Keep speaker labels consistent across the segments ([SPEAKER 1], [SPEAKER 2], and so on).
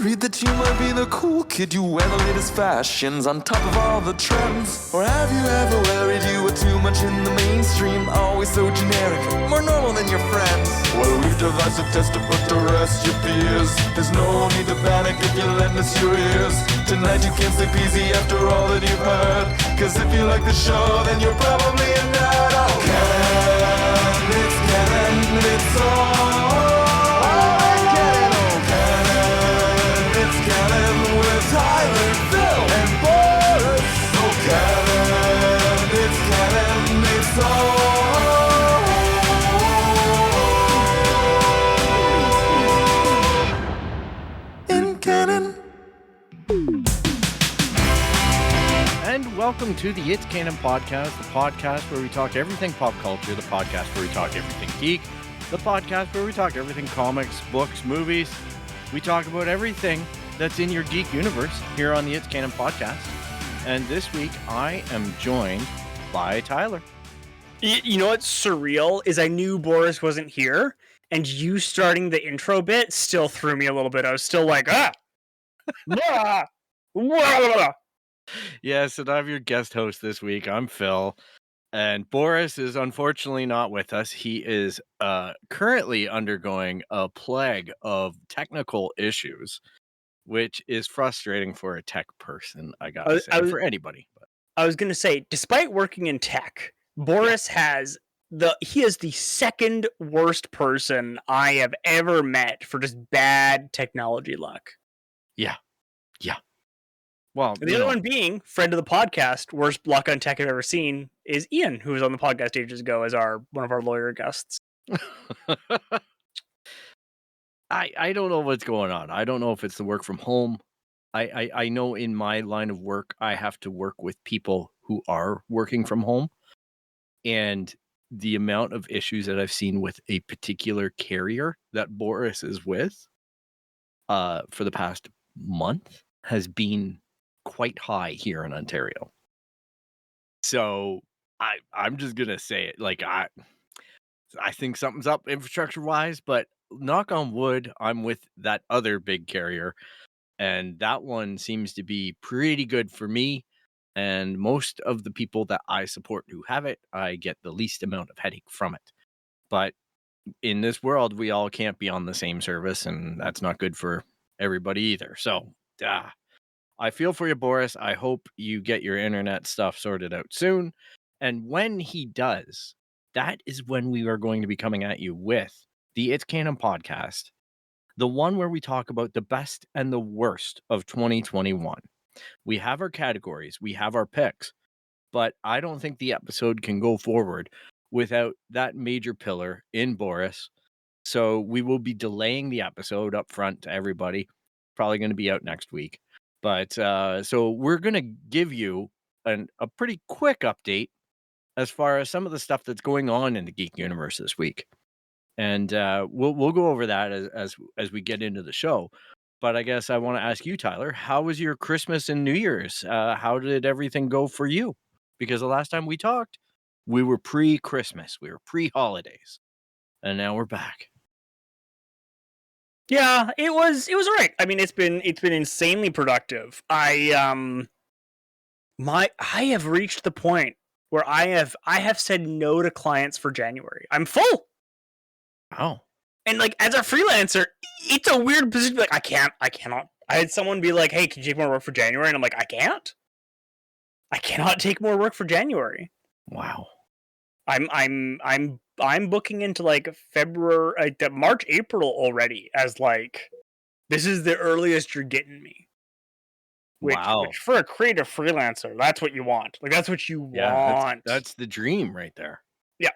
[SPEAKER 1] worried that you might be the cool kid? You wear the latest fashions on top of all the trends? Or have you ever worried you were too much in the mainstream? Always so generic, more normal than your friends? Well, we've devised a test to put to rest your fears. There's no need to panic if you lend us your ears. Tonight you can sleep easy after all that you've heard. Cause if you like the show, then you're probably a nerd. Oh, Canon, it's Canon, it's all. Tyler, Phil, and Boris. Oh, Canon, it's Canon, it's all in Canon.
[SPEAKER 2] And welcome to the It's Canon Podcast, the podcast where we talk everything pop culture, the podcast where we talk everything geek, the podcast where we talk everything comics, books, movies. We talk about everything that's in your geek universe here on the It's Canon Podcast. And this week, I am joined by Tyler.
[SPEAKER 3] You know what's surreal is I knew Boris wasn't here, and you starting the intro bit still threw me a little bit. I was still like,
[SPEAKER 2] Yes, and I'm your guest host this week. I'm Phil. And Boris is unfortunately not with us. He is currently undergoing a plague of technical issues, which is frustrating for a tech person, I gotta say, for anybody. But
[SPEAKER 3] I was gonna say, despite working in tech, Boris has the second worst person I have ever met for just bad technology luck.
[SPEAKER 2] Yeah. Well,
[SPEAKER 3] the other one being friend of the podcast, worst luck on tech I've ever seen, is Ian, who was on the podcast ages ago as one of our lawyer guests.
[SPEAKER 2] I don't know what's going on. I don't know if it's the work from home. I know in my line of work, I have to work with people who are working from home. And the amount of issues that I've seen with a particular carrier that Boris is with for the past month has been quite high here in Ontario. So I'm just going to say it. Like, I think something's up infrastructure-wise, but knock on wood, I'm with that other big carrier, and that one seems to be pretty good for me. And most of the people that I support who have it, I get the least amount of headache from it. But in this world, we all can't be on the same service, and that's not good for everybody either. So, I feel for you, Boris. I hope you get your internet stuff sorted out soon. And when he does, that is when we are going to be coming at you with the It's Canon Podcast, the one where we talk about the best and the worst of 2021. We have our categories, we have our picks, but I don't think the episode can go forward without that major pillar in Boris. So we will be delaying the episode up front to everybody. Probably going to be out next week. But so we're going to give you a pretty quick update as far as some of the stuff that's going on in the geek universe this week. And we'll go over that as we get into the show. But I guess I want to ask you, Tyler, how was your Christmas and New Year's? How did everything go for you? Because the last time we talked, we were pre-Christmas, we were pre-holidays, and now we're back.
[SPEAKER 3] Yeah, it was all right. I mean, it's been insanely productive. I have reached the point where I have said no to clients for January. I'm full.
[SPEAKER 2] Oh.
[SPEAKER 3] And like as a freelancer, it's a weird position. Like I cannot. I had someone be like, "Hey, can you take more work for January?" And I'm like, I cannot take more work for January.
[SPEAKER 2] Wow.
[SPEAKER 3] I'm booking into like February, March, April already as like, this is the earliest you're getting me. Which for a creative freelancer, that's what you want. Like that's what you want.
[SPEAKER 2] That's the dream right there.
[SPEAKER 3] Yeah.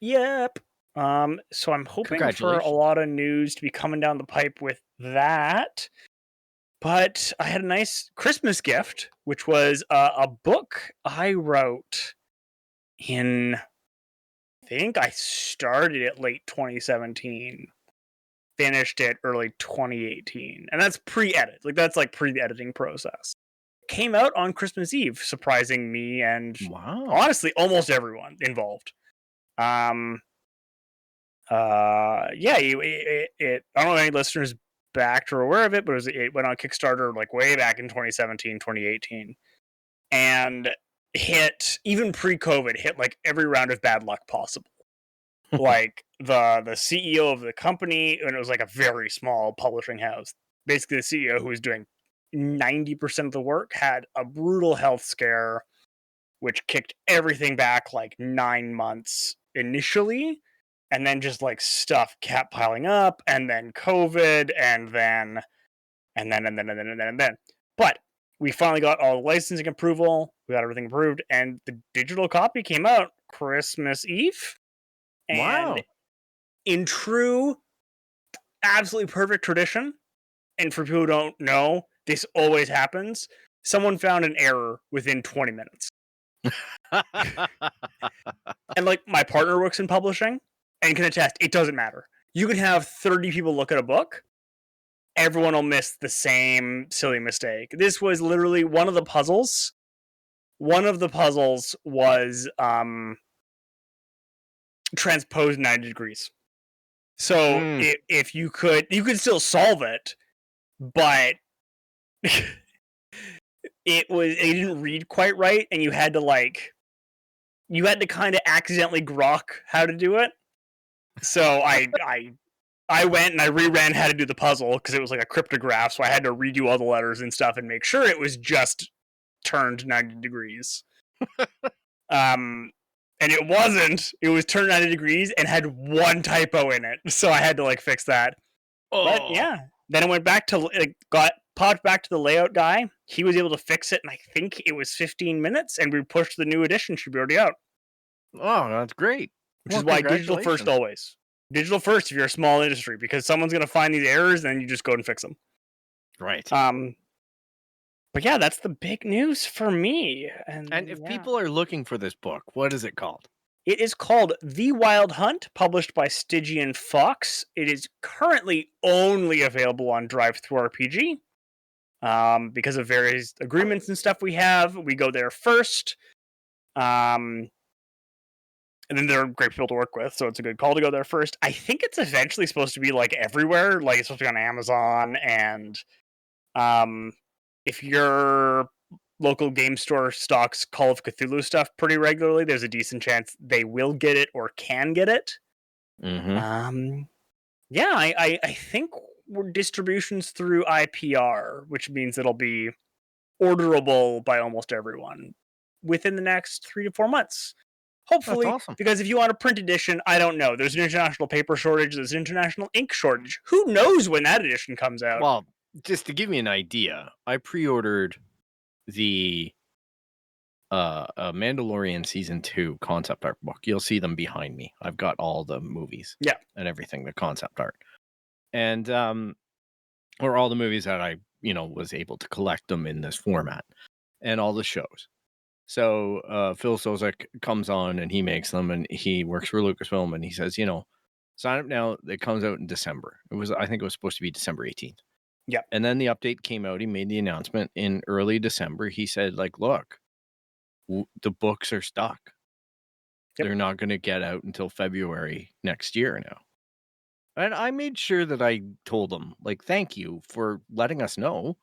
[SPEAKER 3] Yep. So I'm hoping for a lot of news to be coming down the pipe with that. But I had a nice Christmas gift, which was a book I wrote in, I think I started it late 2017, finished it early 2018. And that's pre-edit. Like that's like pre-editing process. Came out on Christmas Eve, surprising me and honestly almost everyone involved. I don't know if any listeners backed or aware of it, but it went on Kickstarter like way back in 2017, 2018. And hit, even pre-COVID, hit like every round of bad luck possible. Like the CEO of the company, and it was like a very small publishing house. Basically, the CEO who was doing 90% of the work had a brutal health scare, which kicked everything back like 9 months initially. And then just like stuff kept piling up, and then COVID, and then. But we finally got all the licensing approval. We got everything approved, and the digital copy came out Christmas Eve. And
[SPEAKER 2] wow.
[SPEAKER 3] In true, absolutely perfect tradition, and for people who don't know, this always happens, someone found an error within 20 minutes. And like, my partner works in publishing and can attest, it doesn't matter. You can have 30 people look at a book, everyone will miss the same silly mistake. This was literally one of the puzzles. One of the puzzles was transposed 90 degrees. So if you could still solve it, but it didn't read quite right, and you had to kind of accidentally grok how to do it. So I went and I reran how to do the puzzle because it was like a cryptograph, so I had to redo all the letters and stuff and make sure it was just turned 90 degrees. And it wasn't. It was turned 90 degrees and had one typo in it, so I had to like fix that. Oh. But yeah, then I went back to popped back to the layout guy. He was able to fix it, and I think it was 15 minutes, and we pushed the new edition. Should be already out.
[SPEAKER 2] Oh, that's great.
[SPEAKER 3] Which is why digital first always. Digital first if you're a small industry, because someone's going to find these errors, and then you just go and fix them.
[SPEAKER 2] Right.
[SPEAKER 3] But yeah, that's the big news for me. And
[SPEAKER 2] if people are looking for this book, what is it called?
[SPEAKER 3] It is called The Wild Hunt, published by Stygian Fox. It is currently only available on DriveThruRPG. Because of various agreements and stuff we have. We go there first. And then they're great people to work with, so it's a good call to go there first. I think it's eventually supposed to be like everywhere. Like, it's supposed to be on Amazon, and if your local game store stocks Call of Cthulhu stuff pretty regularly, there's a decent chance they will get it or can get it.
[SPEAKER 2] Mm-hmm.
[SPEAKER 3] Yeah, I think we're distributions through IPR, which means it'll be orderable by almost everyone within the next 3 to 4 months. Hopefully,
[SPEAKER 2] awesome.
[SPEAKER 3] Because if you want a print edition, I don't know. There's an international paper shortage. There's an international ink shortage. Who knows when that edition comes out?
[SPEAKER 2] Well, just to give you an idea, I pre-ordered the Mandalorian Season 2 concept art book. You'll see them behind me. I've got all the movies.
[SPEAKER 3] Yeah.
[SPEAKER 2] And everything, the concept art. And, or all the movies that I, was able to collect them in this format. And all the shows. So Phil Sozek comes on and he makes them, and he works for Lucasfilm, and he says, sign up now. It comes out in December. I think it was supposed to be December 18th.
[SPEAKER 3] Yeah.
[SPEAKER 2] And then the update came out. He made the announcement in early December. He said, look, the books are stuck. Yep. They're not going to get out until February next year now. And I made sure that I told them, thank you for letting us know.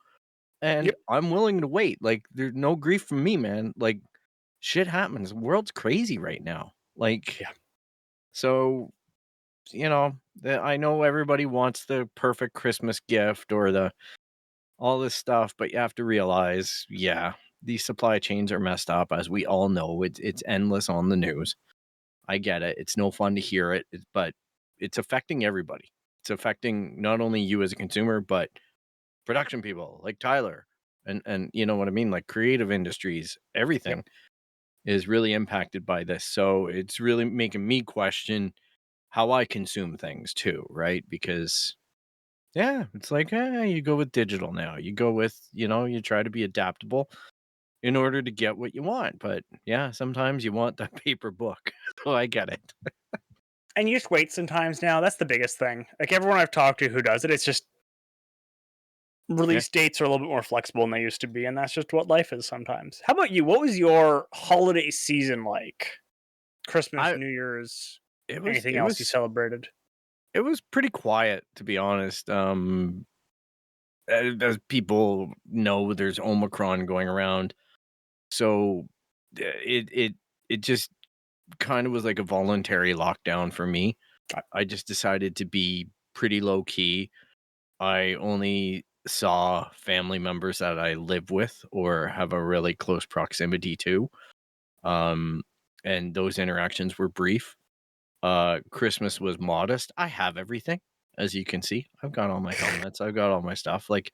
[SPEAKER 2] And yep. I'm willing to wait. There's no grief from me, man. Shit happens. The world's crazy right now. Yeah. So, I know everybody wants the perfect Christmas gift or all this stuff, but you have to realize, these supply chains are messed up, as we all know. It's endless on the news. I get it. It's no fun to hear it, but it's affecting everybody. It's affecting not only you as a consumer, but production people like Tyler and you know what I mean? Creative industries, everything is really impacted by this. So it's really making me question how I consume things too, right? Because it's you go with digital now. You go with, you try to be adaptable in order to get what you want. But sometimes you want that paper book. So I get it.
[SPEAKER 3] And you just wait sometimes now. That's the biggest thing. Everyone I've talked to who does it, it's just release dates are a little bit more flexible than they used to be, and that's just what life is sometimes. How about you? What was your holiday season like? Christmas, New Year's, anything else you celebrated?
[SPEAKER 2] It was pretty quiet, to be honest. as people know, there's Omicron going around. So it just kind of was like a voluntary lockdown for me. I just decided to be pretty low key. I only saw family members that I live with or have a really close proximity to. And those interactions were brief. Christmas was modest. I have everything, as you can see. I've got all my helmets. I've got all my stuff. Like,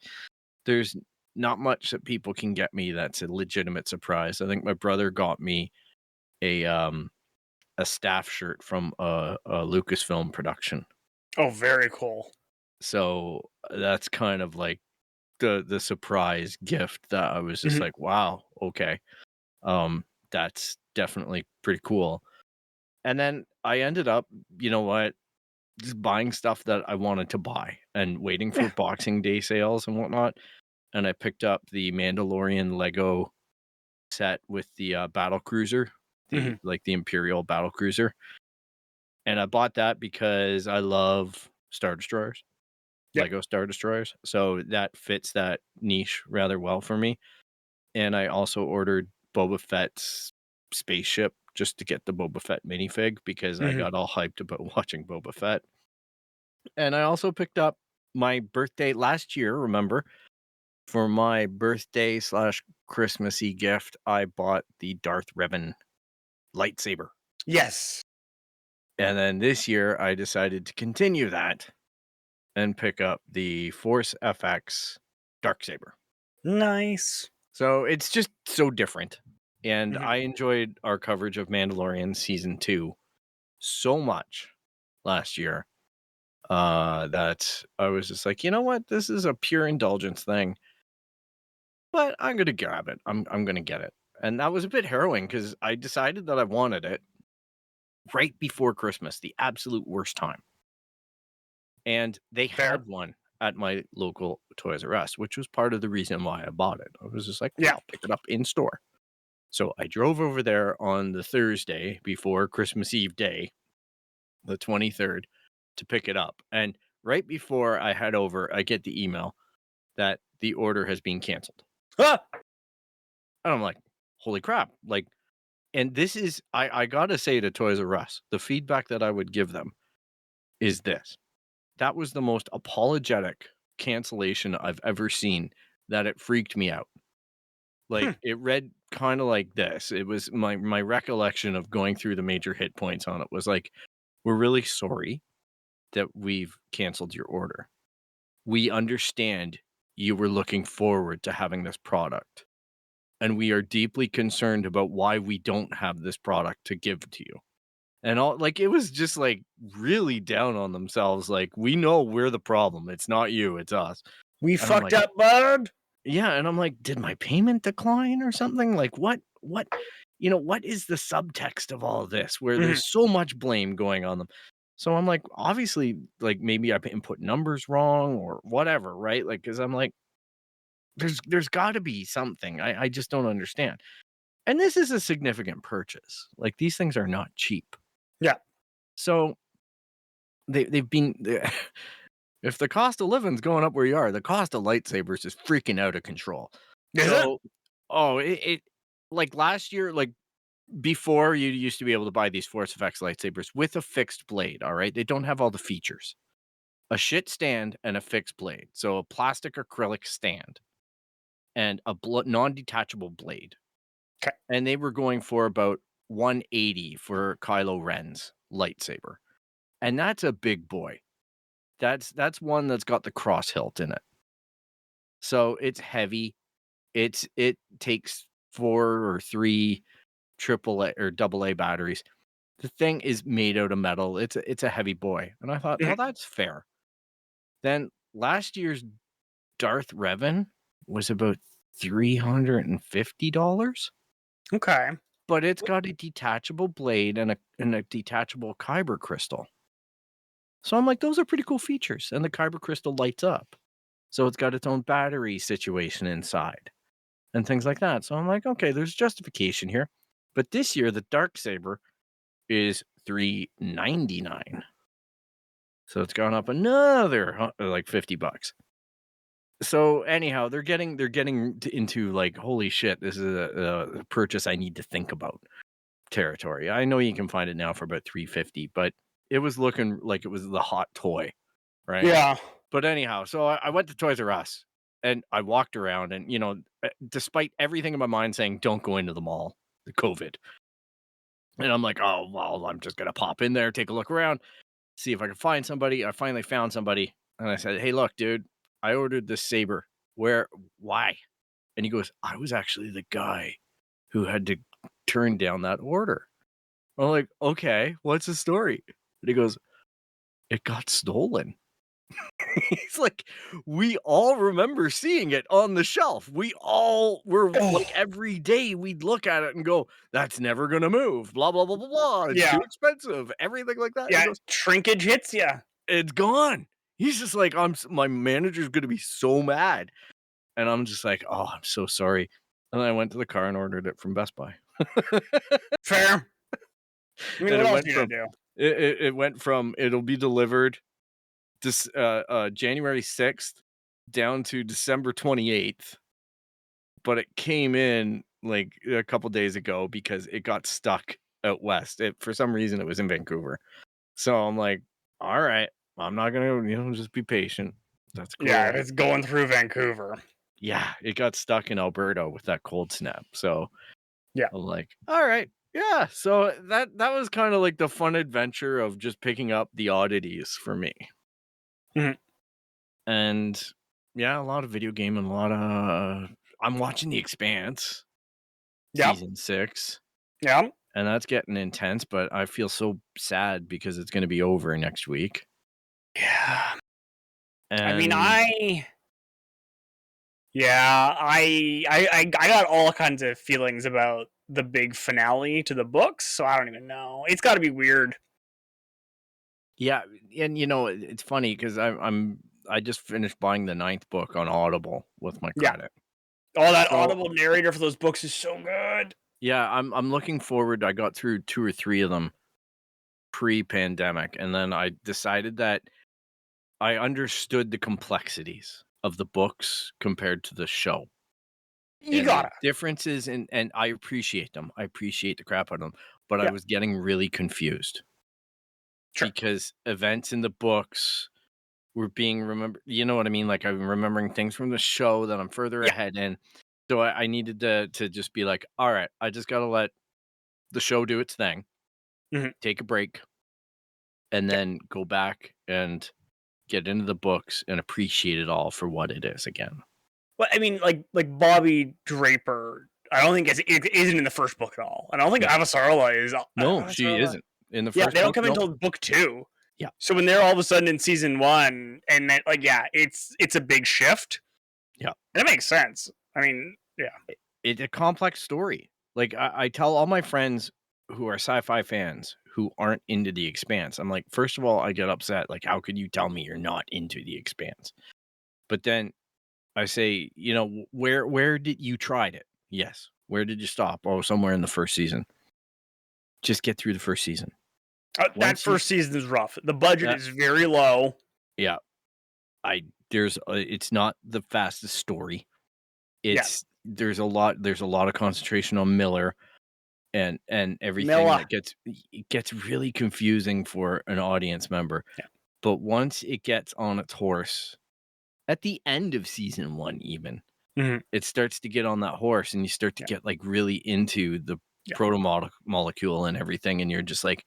[SPEAKER 2] there's not much that people can get me that's a legitimate surprise. I think my brother got me a staff shirt from a Lucasfilm production.
[SPEAKER 3] Oh, very cool.
[SPEAKER 2] So that's kind of like the surprise gift that I was just like, wow, okay. That's definitely pretty cool. And then I ended up, you know what, just buying stuff that I wanted to buy and waiting for Boxing Day sales and whatnot. And I picked up the Mandalorian Lego set with the battle cruiser, like the Imperial battle cruiser. And I bought that because I love Star Destroyers, Lego Star Destroyers. So that fits that niche rather well for me. And I also ordered Boba Fett's spaceship just to get the Boba Fett minifig because I got all hyped about watching Boba Fett. And I also picked up my birthday last year, remember? For my birthday / Christmassy gift, I bought the Darth Revan lightsaber.
[SPEAKER 3] Yes.
[SPEAKER 2] And then this year, I decided to continue that and pick up the Force FX Darksaber.
[SPEAKER 3] Nice.
[SPEAKER 2] So it's just so different. And I enjoyed our coverage of Mandalorian Season 2 so much last year that I was just like, you know what? This is a pure indulgence thing. But I'm going to grab it. I'm going to get it. And that was a bit harrowing because I decided that I wanted it right before Christmas, the absolute worst time. And they had one at my local Toys R Us, which was part of the reason why I bought it. I was just like, I'll pick it up in store. So I drove over there on the Thursday before Christmas Eve day, the 23rd, to pick it up. And right before I head over, I get the email that the order has been canceled. And I'm like, holy crap. Like, and this is, I gotta say to Toys R Us, the feedback that I would give them is this. That was the most apologetic cancellation I've ever seen, that it freaked me out. Like, it read kind of like this. It was my recollection of going through the major hit points on it was like, we're really sorry that we've canceled your order. We understand you were looking forward to having this product. And we are deeply concerned about why we don't have this product to give to you. And all, like, it was just like really down on themselves. Like, we know we're the problem. It's not you, it's us.
[SPEAKER 3] We fucked up, bud.
[SPEAKER 2] Yeah. And I'm like, did my payment decline or something? Like, what, you know, what is the subtext of all of this where there's so much blame going on them? So I'm like, obviously, like, maybe I input numbers wrong or whatever, right? Like, because I'm like, there's got to be something. I just don't understand. And this is a significant purchase. Like, these things are not cheap.
[SPEAKER 3] Yeah.
[SPEAKER 2] So they've been, if the cost of living's going up where you are, the cost of lightsabers is freaking out of control. It like last year, like before, you used to be able to buy these Force FX lightsabers with a fixed blade. All right. They don't have all the features. A shit stand and a fixed blade. So a plastic acrylic stand and a non-detachable blade.
[SPEAKER 3] Okay.
[SPEAKER 2] And they were going for about $180 for Kylo Ren's lightsaber. And that's a big boy. That's one that's got the cross hilt in it. So it's heavy. It takes 4 or 3 AAA or AA batteries. The thing is made out of metal. It's a heavy boy. And I thought, well, that's fair. Then last year's Darth Revan was about $350.
[SPEAKER 3] Okay.
[SPEAKER 2] But it's got a detachable blade and a detachable kyber crystal. So I'm like, those are pretty cool features. And the kyber crystal lights up. So it's got its own battery situation inside and things like that. So I'm like, okay, there's justification here. But this year, the Darksaber is $399. So it's gone up another like $50. So anyhow, they're getting into like, holy shit, this is a purchase I need to think about territory. I know you can find it now for about $350, but it was looking like it was the hot toy, right?
[SPEAKER 3] Yeah.
[SPEAKER 2] But anyhow, so I went to Toys R Us and I walked around, and despite everything in my mind saying don't go into the mall, the COVID, and I'm like, oh well, I'm just gonna pop in there, take a look around, see if I can find somebody. I finally found somebody, and I said, hey, look, dude, I ordered this saber. Why? And he goes, I was actually the guy who had to turn down that order. I'm like, okay, what's the story? And he goes, it got stolen. He's like, we all remember seeing it on the shelf. We all were like, every day we'd look at it and go, that's never going to move. Blah, blah, blah, blah, blah. It's too expensive. Everything like that.
[SPEAKER 3] Yeah, shrinkage hits you.
[SPEAKER 2] It's gone. He's just like, my manager's going to be so mad. And I'm just like, oh, I'm so sorry. And I went to the car and ordered it from Best Buy.
[SPEAKER 3] Fair. I mean, what else do you do?
[SPEAKER 2] It went from, it'll be delivered this January 6th down to December 28th, but it came in like a couple days ago because it got stuck out west. For some reason it was in Vancouver. So I'm like, all right, I'm not gonna just be patient. That's cool.
[SPEAKER 3] Yeah, it's going through Vancouver.
[SPEAKER 2] Yeah, it got stuck in Alberta with that cold snap. So
[SPEAKER 3] yeah,
[SPEAKER 2] I'm like, all right. Yeah, so that was kind of like the fun adventure of just picking up the oddities for me.
[SPEAKER 3] Mm-hmm.
[SPEAKER 2] And yeah, a lot of video game and a lot of I'm watching The Expanse, season 6.
[SPEAKER 3] Yeah,
[SPEAKER 2] and that's getting intense. But I feel so sad because it's going to be over next week.
[SPEAKER 3] Yeah,
[SPEAKER 2] and
[SPEAKER 3] I mean, I got all kinds of feelings about the big finale to the books, so I don't even know. It's got to be weird.
[SPEAKER 2] Yeah, and it's funny because I just finished buying the 9th book on Audible with my credit.
[SPEAKER 3] Oh, that Audible narrator for those books is so good.
[SPEAKER 2] Yeah, I'm looking forward. I got through 2 or 3 of them pre-pandemic, and then I decided that I understood the complexities of the books compared to the show.
[SPEAKER 3] You got it.
[SPEAKER 2] Differences, and I appreciate them. I appreciate the crap out of them, but I was getting really confused. Sure. Because events in the books were being remembered. You know what I mean? Like, I'm remembering things from the show that I'm further ahead in. So I needed to just be like, all right, I just got to let the show do its thing, take a break, and then go back and get into the books and appreciate it all for what it is again.
[SPEAKER 3] Well, I mean, like Bobby Draper, I don't think it isn't in the first book at all. And I don't think Avasarala is.
[SPEAKER 2] No, she isn't. In the first
[SPEAKER 3] they don't come until book 2.
[SPEAKER 2] Yeah.
[SPEAKER 3] So when they're all of a sudden in season 1, and then it's a big shift.
[SPEAKER 2] Yeah.
[SPEAKER 3] That makes sense. I mean, yeah.
[SPEAKER 2] It's a complex story. Like I tell all my friends who are sci-fi fans who aren't into The Expanse, I'm like, first of all, I get upset. Like, how could you tell me you're not into The Expanse? But then I say, where did you tried it? Yes. Where did you stop? Oh, somewhere in the first season. Just get through the first season.
[SPEAKER 3] That first season is rough. The budget is very low.
[SPEAKER 2] Yeah. It's not the fastest story. There's a lot of concentration on Miller and everything that gets really confusing for an audience member. Yeah. But once it gets on its horse at the end of season 1, even it starts to get on that horse, and you start to get like really into the proto-molecule and everything, and you're just like,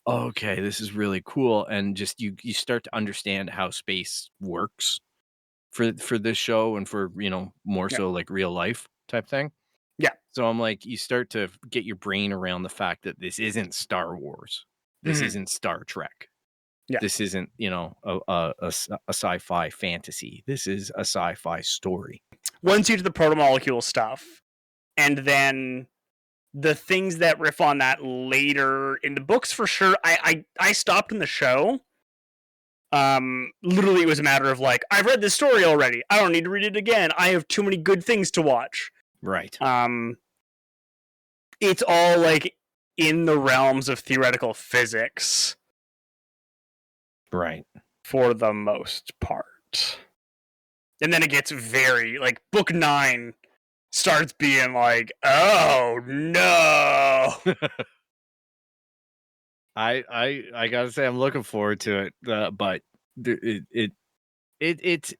[SPEAKER 2] oh, okay, this is really cool. And just you start to understand how space works for this show, and for more so like real life type thing.
[SPEAKER 3] Yeah.
[SPEAKER 2] So I'm like, you start to get your brain around the fact that this isn't Star Wars, this isn't Star Trek. Yeah. This isn't a sci-fi fantasy. This is a sci-fi story.
[SPEAKER 3] Once you do the proto-molecule stuff, and then the things that riff on that later in the books, for sure. I stopped in the show. Literally, it was a matter of like, I've read this story already. I don't need to read it again. I have too many good things to watch.
[SPEAKER 2] Right.
[SPEAKER 3] It's all like in the realms of theoretical physics.
[SPEAKER 2] Right.
[SPEAKER 3] For the most part. And then it gets very, like, book 9 starts being like, oh no.
[SPEAKER 2] I gotta say I'm looking forward to it, but it's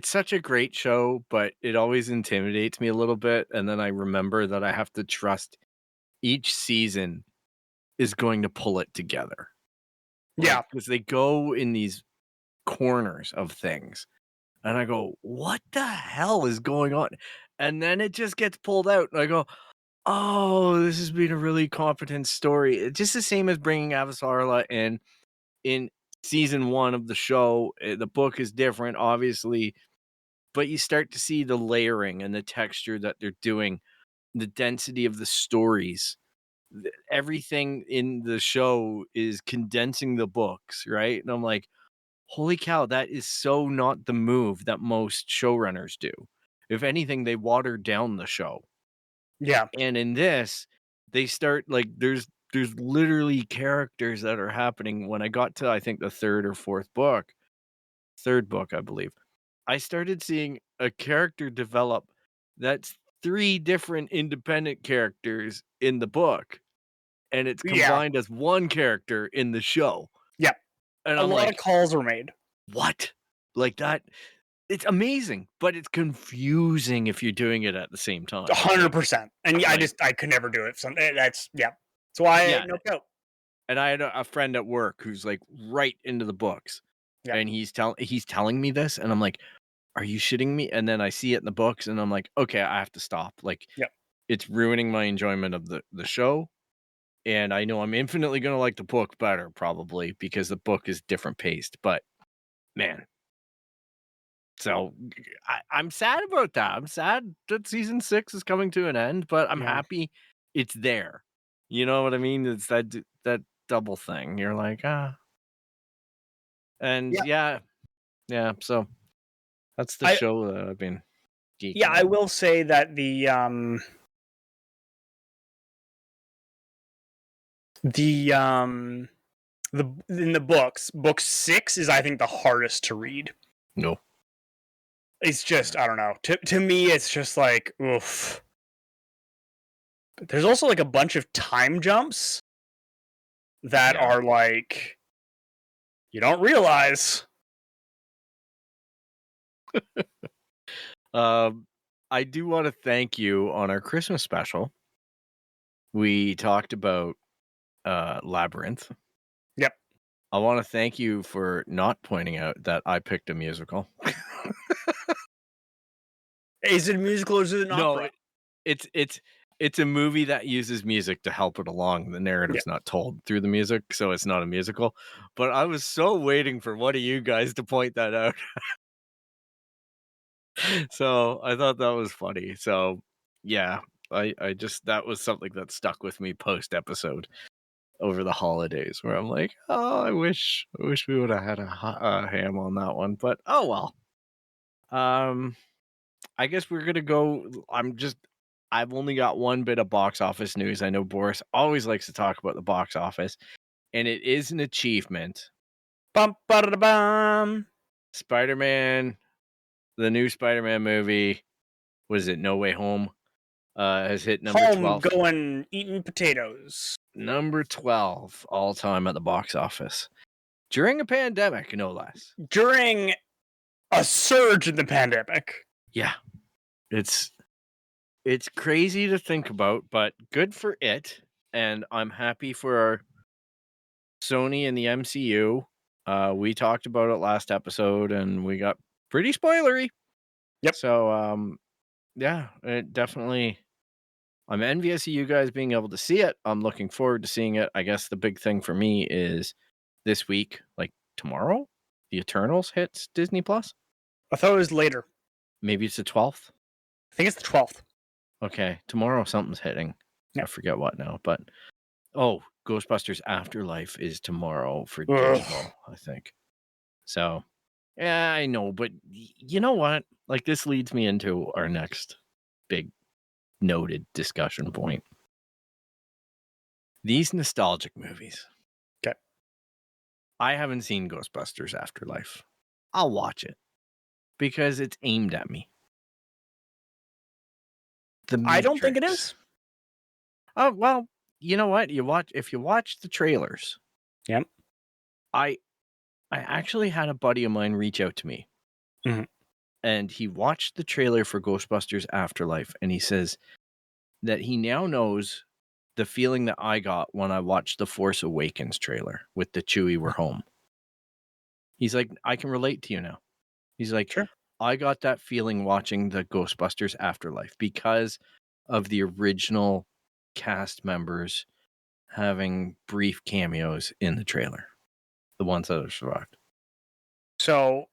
[SPEAKER 2] such a great show, but it always intimidates me a little bit, and then I remember that I have to trust each season is going to pull it together.
[SPEAKER 3] Yeah,
[SPEAKER 2] because they go in these corners of things, and I go, "What the hell is going on?" And then it just gets pulled out, and I go, "Oh, this has been a really competent story." It's just the same as bringing Avasarala in season 1 of the show. The book is different, obviously, but you start to see the layering and the texture that they're doing, the density of the stories. Everything in the show is condensing the books, right? And I'm like, holy cow, that is so not the move that most showrunners do. If anything, they water down the show.
[SPEAKER 3] yeah.
[SPEAKER 2] And in this, they start like there's literally characters that are happening. When I got to, I think, the third book, I believe, I started seeing a character develop that's 3 different independent characters in the book, and it's
[SPEAKER 3] Yeah.
[SPEAKER 2] combined as one character in the show.
[SPEAKER 3] Yeah.
[SPEAKER 2] And
[SPEAKER 3] A lot of calls were made.
[SPEAKER 2] What? Like that? It's amazing, but it's confusing if you're doing it at the same time.
[SPEAKER 3] 100%. And yeah,
[SPEAKER 2] Like,
[SPEAKER 3] I could never do it. So that's That's why I noped out.
[SPEAKER 2] And I had a friend at work who's like right into the books, and he's telling me this, and I'm like, "Are you shitting me?" And then I see it in the books, and I'm like, "Okay, I have to stop." Like, it's ruining my enjoyment of the show, and I know I'm infinitely gonna like the book better probably because the book is different paced. But man, so I'm sad about that. I'm sad that season 6 is coming to an end, but I'm happy it's there. You know what I mean? It's that double thing. You're like, ah. And yeah. So that's the show that I've been geeking.
[SPEAKER 3] Yeah, I will say that the in the books, book 6 is, I think, the hardest to read.
[SPEAKER 2] No.
[SPEAKER 3] It's just, I don't know. To me, it's just like, oof. But there's also like a bunch of time jumps that are like, you don't realize.
[SPEAKER 2] I do want to thank you on our Christmas special. We talked about Labyrinth.
[SPEAKER 3] Yep.
[SPEAKER 2] I want to thank you for not pointing out that I picked a musical.
[SPEAKER 3] Is it a musical or is it an opera?
[SPEAKER 2] No, it's a movie that uses music to help it along. The narrative's not told through the music, so it's not a musical. But I was so waiting for one of you guys to point that out. So I thought that was funny. So yeah, I just, that was something that stuck with me post episode over the holidays, where I'm like, oh, I wish we would have had a ham on that one, but oh well. I guess we're gonna go. I've only got one bit of box office news. I know Boris always likes to talk about the box office, and it is an achievement.
[SPEAKER 3] Bum, ba-da-da-bum.
[SPEAKER 2] Spider-Man, the new Spider-Man movie, was it No Way Home? Has hit number 12.
[SPEAKER 3] Going eating potatoes.
[SPEAKER 2] Number 12 all time at the box office. During a pandemic, no less.
[SPEAKER 3] During a surge in the pandemic.
[SPEAKER 2] Yeah. It's crazy to think about, but good for it. And I'm happy for our Sony and the MCU. We talked about it last episode and we got pretty spoilery.
[SPEAKER 3] Yep.
[SPEAKER 2] So yeah, it definitely, I'm envious of you guys being able to see it. I'm looking forward to seeing it. I guess the big thing for me is this week, like tomorrow, The Eternals hits Disney Plus.
[SPEAKER 3] I thought it was later.
[SPEAKER 2] Maybe it's the 12th.
[SPEAKER 3] I think it's the 12th.
[SPEAKER 2] Okay, tomorrow something's hitting. I forget what now, but Ghostbusters Afterlife is tomorrow for digital, I think. So, yeah, I know, but you know what? Like, this leads me into our next big noted discussion point. These nostalgic movies.
[SPEAKER 3] Okay.
[SPEAKER 2] I haven't seen Ghostbusters Afterlife. I'll watch it. because it's aimed at me.
[SPEAKER 3] I don't think it is.
[SPEAKER 2] Oh, well, you know what? If you watch the trailers.
[SPEAKER 3] Yep.
[SPEAKER 2] I actually had a buddy of mine reach out to me.
[SPEAKER 3] Mm-hmm.
[SPEAKER 2] And he watched the trailer for Ghostbusters Afterlife, and he says that he now knows the feeling that I got when I watched the Force Awakens trailer with the Chewie we're home. He's like, I can relate to you now. He's like,
[SPEAKER 3] sure.
[SPEAKER 2] I got that feeling watching the Ghostbusters Afterlife because of the original cast members having brief cameos in the trailer. The ones that have survived.
[SPEAKER 3] So,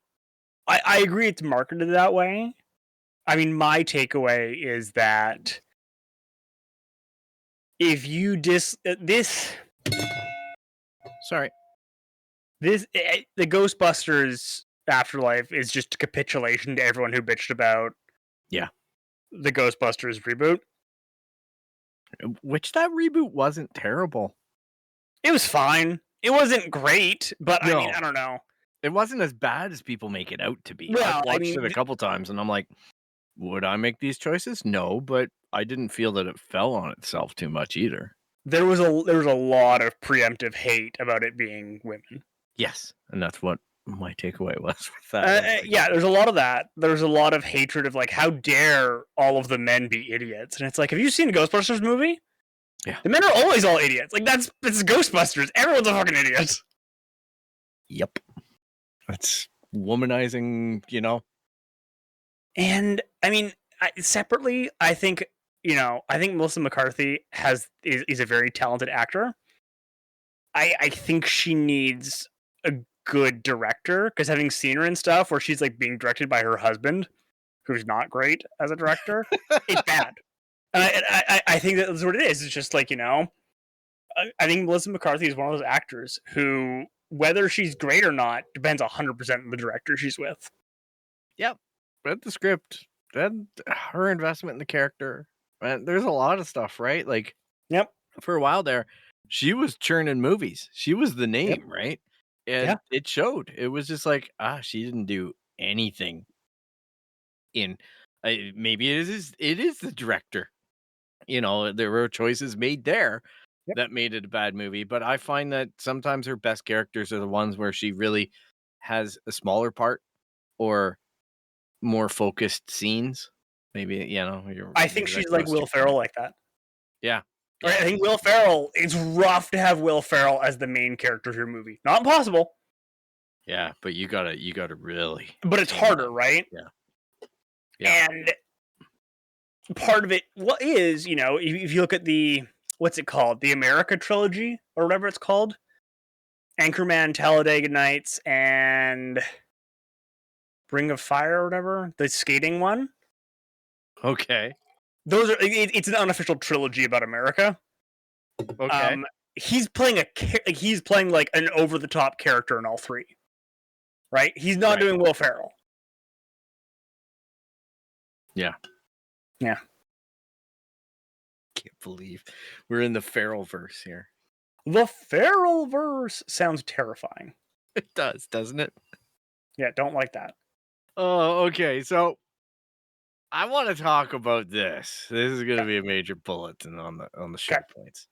[SPEAKER 3] I agree it's marketed that way. I mean, my takeaway is that if you the Ghostbusters Afterlife is just a capitulation to everyone who bitched about the Ghostbusters reboot.
[SPEAKER 2] Which that reboot wasn't terrible.
[SPEAKER 3] It was fine. It wasn't great, but no. I mean, I don't know.
[SPEAKER 2] It wasn't as bad as people make it out to be. Well, I've watched it a couple times, and I'm like, would I make these choices? No, but I didn't feel that it fell on itself too much either.
[SPEAKER 3] There was a lot of preemptive hate about it being women.
[SPEAKER 2] Yes, and that's what my takeaway was with that.
[SPEAKER 3] Yeah, there's a lot of that. There's a lot of hatred of like, how dare all of the men be idiots? And it's like, have you seen a Ghostbusters movie?
[SPEAKER 2] Yeah. The
[SPEAKER 3] men are always all idiots. Like, that's Ghostbusters. Everyone's a fucking idiot.
[SPEAKER 2] Yep. That's womanizing, you know.
[SPEAKER 3] And I mean, separately, I think Melissa McCarthy is a very talented actor. I think she needs a good director, because having seen her in stuff where she's like being directed by her husband, who's not great as a director, it's bad. And I think that's what it is. It's just like, you know, I think Melissa McCarthy is one of those actors who, whether she's great or not, depends 100% on the director she's with.
[SPEAKER 2] Yep. Read the script. Read her investment in the character. And there's a lot of stuff, right? Like,
[SPEAKER 3] yep.
[SPEAKER 2] For a while there, she was churning movies. She was the name, right? And it showed. It was just like, she didn't do anything in. Maybe it is the director. You know, there were choices made there that made it a bad movie. But I find that sometimes her best characters are the ones where she really has a smaller part or more focused scenes. Maybe, you know.
[SPEAKER 3] I think she's like Will Ferrell like that.
[SPEAKER 2] Yeah.
[SPEAKER 3] Right, I think Will Ferrell, it's rough to have Will Ferrell as the main character of your movie. Not impossible.
[SPEAKER 2] Yeah, but you gotta really.
[SPEAKER 3] But it's harder, right?
[SPEAKER 2] Yeah.
[SPEAKER 3] And part of it is, you know, if you look at what's it called? The America trilogy, or whatever it's called. Anchorman, Talladega Nights, and Ring of Fire, or whatever. The skating one.
[SPEAKER 2] Okay.
[SPEAKER 3] Those are. It's an unofficial trilogy about America.
[SPEAKER 2] Okay.
[SPEAKER 3] He's playing like an over the top character in all three. Right? He's not doing Will Ferrell.
[SPEAKER 2] Yeah.
[SPEAKER 3] Yeah.
[SPEAKER 2] Can't believe we're in the Ferrell verse here.
[SPEAKER 3] The Ferrell verse sounds terrifying.
[SPEAKER 2] It does, doesn't it?
[SPEAKER 3] Yeah, don't like that.
[SPEAKER 2] Oh, okay. So I want to talk about this. This is going to be a major bulletin on the show points.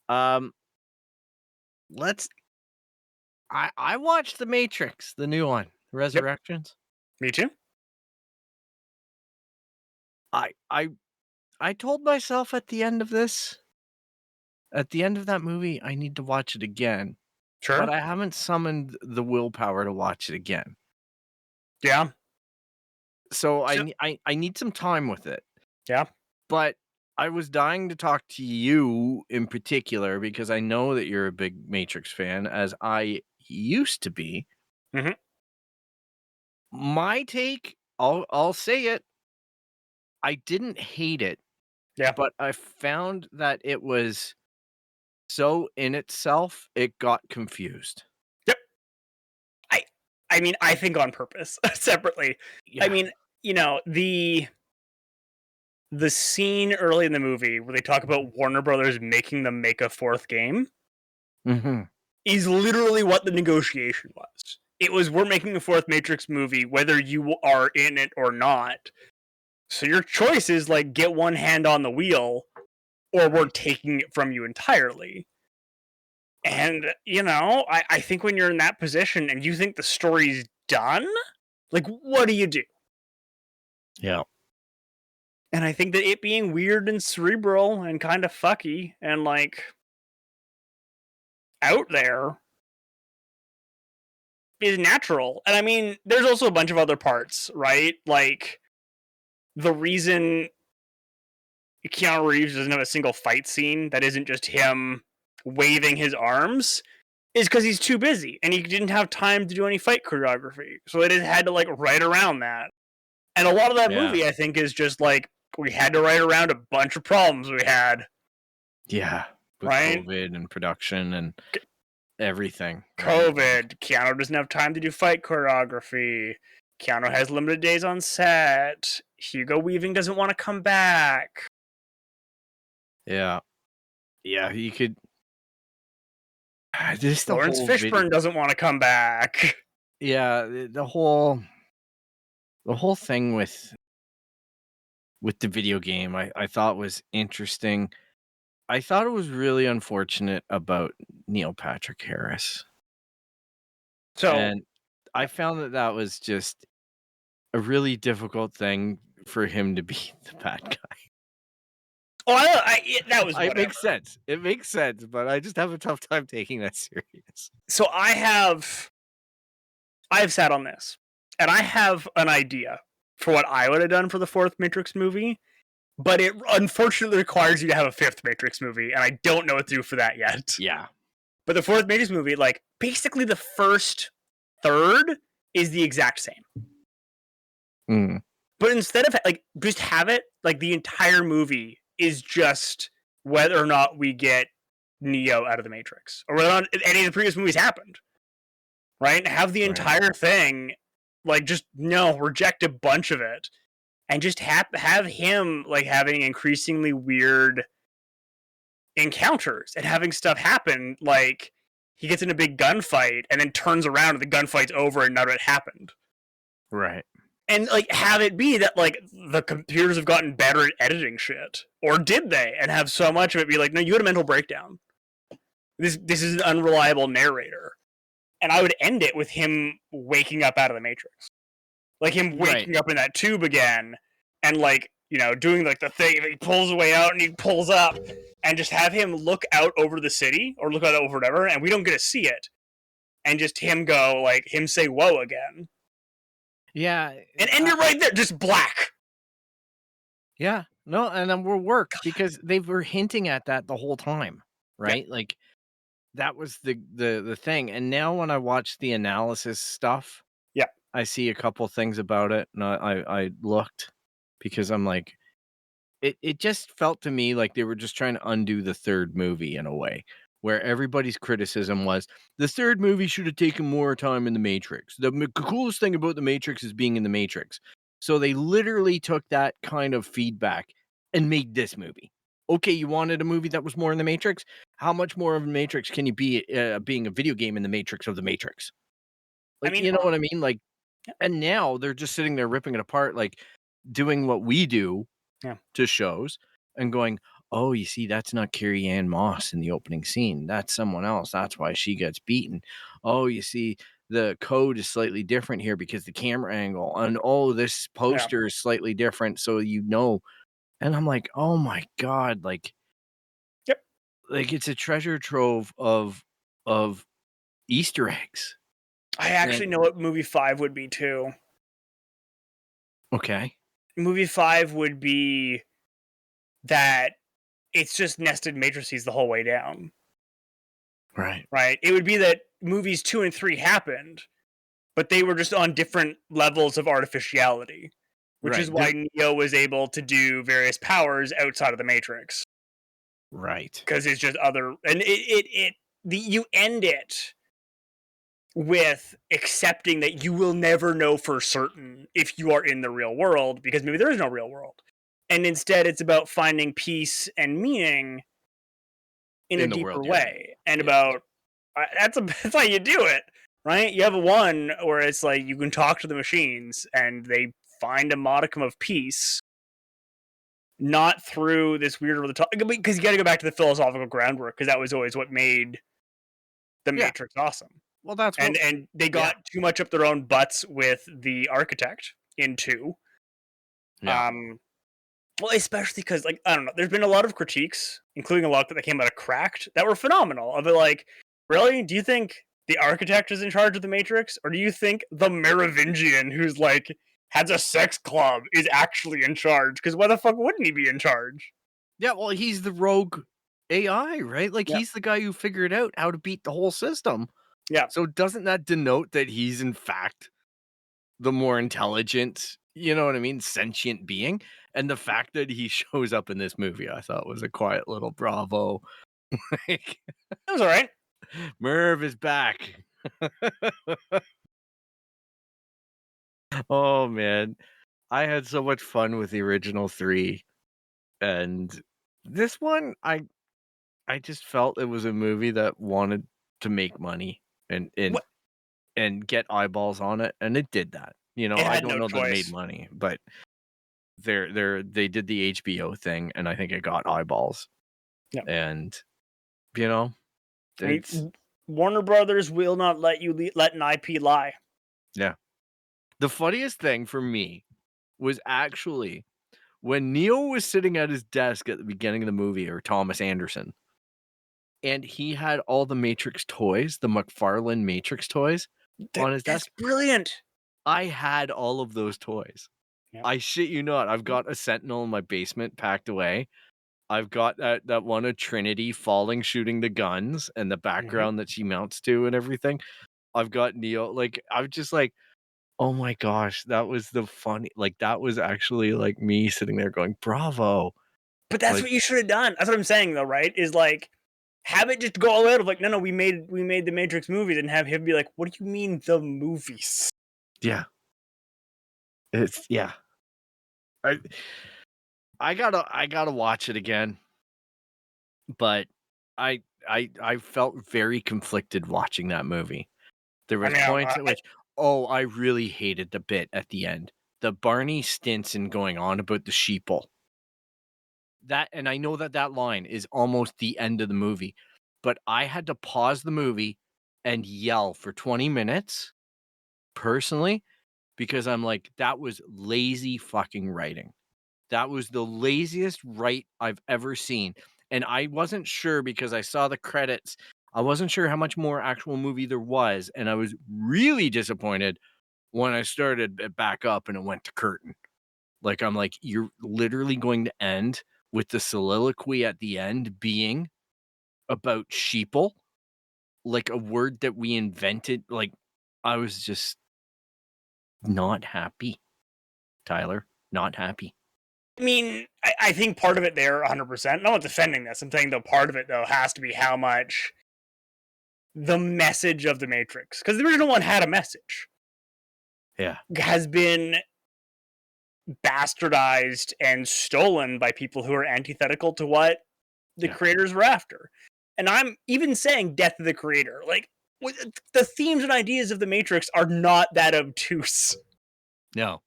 [SPEAKER 2] I watched The Matrix, the new one, Resurrections.
[SPEAKER 3] Yep. Me too.
[SPEAKER 2] I told myself at the end of that movie, I need to watch it again.
[SPEAKER 3] Sure.
[SPEAKER 2] But I haven't summoned the willpower to watch it again.
[SPEAKER 3] Yeah.
[SPEAKER 2] So I need some time with it.
[SPEAKER 3] Yeah.
[SPEAKER 2] But I was dying to talk to you in particular because I know that you're a big Matrix fan, as I used to be.
[SPEAKER 3] Mm-hmm.
[SPEAKER 2] My take, I'll say it. I didn't hate it.
[SPEAKER 3] Yeah.
[SPEAKER 2] But I found that it was so in itself, it got confused.
[SPEAKER 3] Yep. I mean, I think on purpose, separately. Yeah. I mean, you know, the scene early in the movie where they talk about Warner Brothers making them make a fourth game is literally what the negotiation was. we're making a fourth Matrix movie, whether you are in it or not. So your choice is like get one hand on the wheel, or we're taking it from you entirely. And, you know, I think when you're in that position and you think the story's done, like, what do you do?
[SPEAKER 2] Yeah.
[SPEAKER 3] And I think that it being weird and cerebral and kind of fucky and, like, out there is natural. And I mean, there's also a bunch of other parts, right? Like, the reason Keanu Reeves doesn't have a single fight scene that isn't just him waving his arms is because he's too busy and he didn't have time to do any fight choreography. So it had to like write around that. And a lot of that movie, I think, is just like we had to write around a bunch of problems we had.
[SPEAKER 2] Yeah. With
[SPEAKER 3] right?
[SPEAKER 2] COVID and production and everything.
[SPEAKER 3] COVID. Right? Keanu doesn't have time to do fight choreography. Keanu has limited days on set. Hugo Weaving doesn't want to come back.
[SPEAKER 2] Yeah. Yeah, you could.
[SPEAKER 3] Just Lawrence Fishburne doesn't want to come back.
[SPEAKER 2] Yeah, the whole thing with the video game I thought was interesting. I thought it was really unfortunate about Neil Patrick Harris. And I found that was just a really difficult thing for him to be the bad guy.
[SPEAKER 3] Oh, that was whatever.
[SPEAKER 2] It makes sense. It makes sense, but I just have a tough time taking that serious.
[SPEAKER 3] So I've sat on this, and I have an idea for what I would have done for the fourth Matrix movie, but it unfortunately requires you to have a fifth Matrix movie, and I don't know what to do for that yet.
[SPEAKER 2] Yeah.
[SPEAKER 3] But the fourth Matrix movie, like, basically the first third is the exact same.
[SPEAKER 2] Mm.
[SPEAKER 3] But instead of, like, just have it, like, the entire movie is just whether or not we get Neo out of the Matrix, or whether or not any of the previous movies happened. Right? Have the entire thing, like, just, reject a bunch of it. And just have him, like, having increasingly weird encounters and having stuff happen, like, he gets in a big gunfight and then turns around and the gunfight's over and none of it happened.
[SPEAKER 2] Right.
[SPEAKER 3] And, like, have it be that, like, the computers have gotten better at editing shit. Or did they? And have so much of it be like, no, you had a mental breakdown. This is an unreliable narrator. And I would end it with him waking up out of the Matrix. Like, him waking up in that tube again and, like, doing, like, the thing. He pulls away out and he pulls up. And just have him look out over the city or look out over whatever. And we don't get to see it. And just him go, like, him say, whoa again.
[SPEAKER 2] Yeah.
[SPEAKER 3] And end it right there. Just black.
[SPEAKER 2] Yeah. No, and then we'll work because they were hinting at that the whole time. Right? Yeah. Like, that was the thing. And now when I watch the analysis stuff, I see a couple things about it. And I looked because I'm like, it just felt to me like they were just trying to undo the third movie in a way, where everybody's criticism was the third movie should have taken more time in the Matrix. The coolest thing about the Matrix is being in the Matrix. So they literally took that kind of feedback and made this movie. Okay, you wanted a movie that was more in the Matrix? How much more of a Matrix can you be being a video game in the Matrix of the Matrix? Like, you know what I mean? Like, and now they're just sitting there ripping it apart, like doing what we do to shows and going, oh, you see, that's not Carrie Ann Moss in the opening scene. That's someone else. That's why she gets beaten. Oh, you see, the code is slightly different here because the camera angle. And oh, this poster is slightly different. So and I'm like, oh my God, like, like it's a treasure trove of Easter eggs.
[SPEAKER 3] I actually know what movie 5 would be too.
[SPEAKER 2] Okay.
[SPEAKER 3] Movie 5 would be that it's just nested matrices the whole way down.
[SPEAKER 2] Right.
[SPEAKER 3] Right. It would be that movies 2 and 3 happened, but they were just on different levels of artificiality, which is why Neo was able to do various powers outside of the Matrix.
[SPEAKER 2] Right.
[SPEAKER 3] Because it's just other, and you end it with accepting that you will never know for certain if you are in the real world, because maybe there is no real world. And instead it's about finding peace and meaning in a deeper way. And about, that's how you do it. right? You have one where it's like you can talk to the machines and they find a modicum of peace, not through this weird over the top. Because you got to go back to the philosophical groundwork, because that was always what made the Matrix awesome.
[SPEAKER 2] Well, that's what,
[SPEAKER 3] and they got too much up their own butts with the architect in 2. Well, especially because, like, I don't know, there's been a lot of critiques, including a lot that came out of Cracked, that were phenomenal. Of it, like, really? Do you think the architect is in charge of the Matrix, or do you think the Merovingian, who's like has a sex club, is actually in charge? Because why the fuck wouldn't he be in charge?
[SPEAKER 2] Yeah, well, he's the rogue AI, right? Like, he's the guy who figured out how to beat the whole system.
[SPEAKER 3] Yeah.
[SPEAKER 2] So doesn't that denote that he's in fact the more intelligent, you know what I mean, sentient being? And the fact that he shows up in this movie, I thought was a quiet little bravo. Like,
[SPEAKER 3] it was all right.
[SPEAKER 2] Merv is back. Oh man, I had so much fun with the original 3, and this one, I just felt it was a movie that wanted to make money and get eyeballs on it, and it did that. You know, I don't know that it made money, but they did the HBO thing, and I think it got eyeballs.
[SPEAKER 3] Yeah.
[SPEAKER 2] And you know,
[SPEAKER 3] Warner Brothers will not let you let an IP lie.
[SPEAKER 2] Yeah. The funniest thing for me was actually when Neo was sitting at his desk at the beginning of the movie, or Thomas Anderson, and he had all the Matrix toys, the McFarlane Matrix toys on his desk.
[SPEAKER 3] That's brilliant.
[SPEAKER 2] I had all of those toys. Yep. I shit you not. I've got a Sentinel in my basement packed away. I've got that one of Trinity falling, shooting the guns, and the background that she mounts to and everything. I've got Neo. Like, I'm just like, oh my gosh, that was the funny. Like, that was actually like me sitting there going, bravo.
[SPEAKER 3] But that's like, what you should have done. That's what I'm saying, though, right? Is like, have it just go all out of like, no, we made the Matrix movies, and have him be like, what do you mean the movies?
[SPEAKER 2] Yeah. It's I gotta watch it again. But I felt very conflicted watching that movie. There was points at which, I really hated the bit at the end. The Barney Stinson going on about the sheeple. That, and I know that line is almost the end of the movie, but I had to pause the movie and yell for 20 minutes personally, because I'm like, that was lazy fucking writing. That was the laziest write I've ever seen. And I wasn't sure, because I saw the credits, I wasn't sure how much more actual movie there was. And I was really disappointed when I started it back up and it went to curtain. Like, I'm like, you're literally going to end with the soliloquy at the end being about sheeple, like a word that we invented. Like, I was just not happy, Tyler, not happy.
[SPEAKER 3] I mean, I think part of it there, 100%. I'm not defending this. I'm saying, though, part of it, though, has to be how much the message of the Matrix, because the original one had a message.
[SPEAKER 2] Yeah.
[SPEAKER 3] Has been bastardized and stolen by people who are antithetical to what the creators were after. And I'm even saying death of the creator. Like, the themes and ideas of the Matrix are not that obtuse.
[SPEAKER 2] No.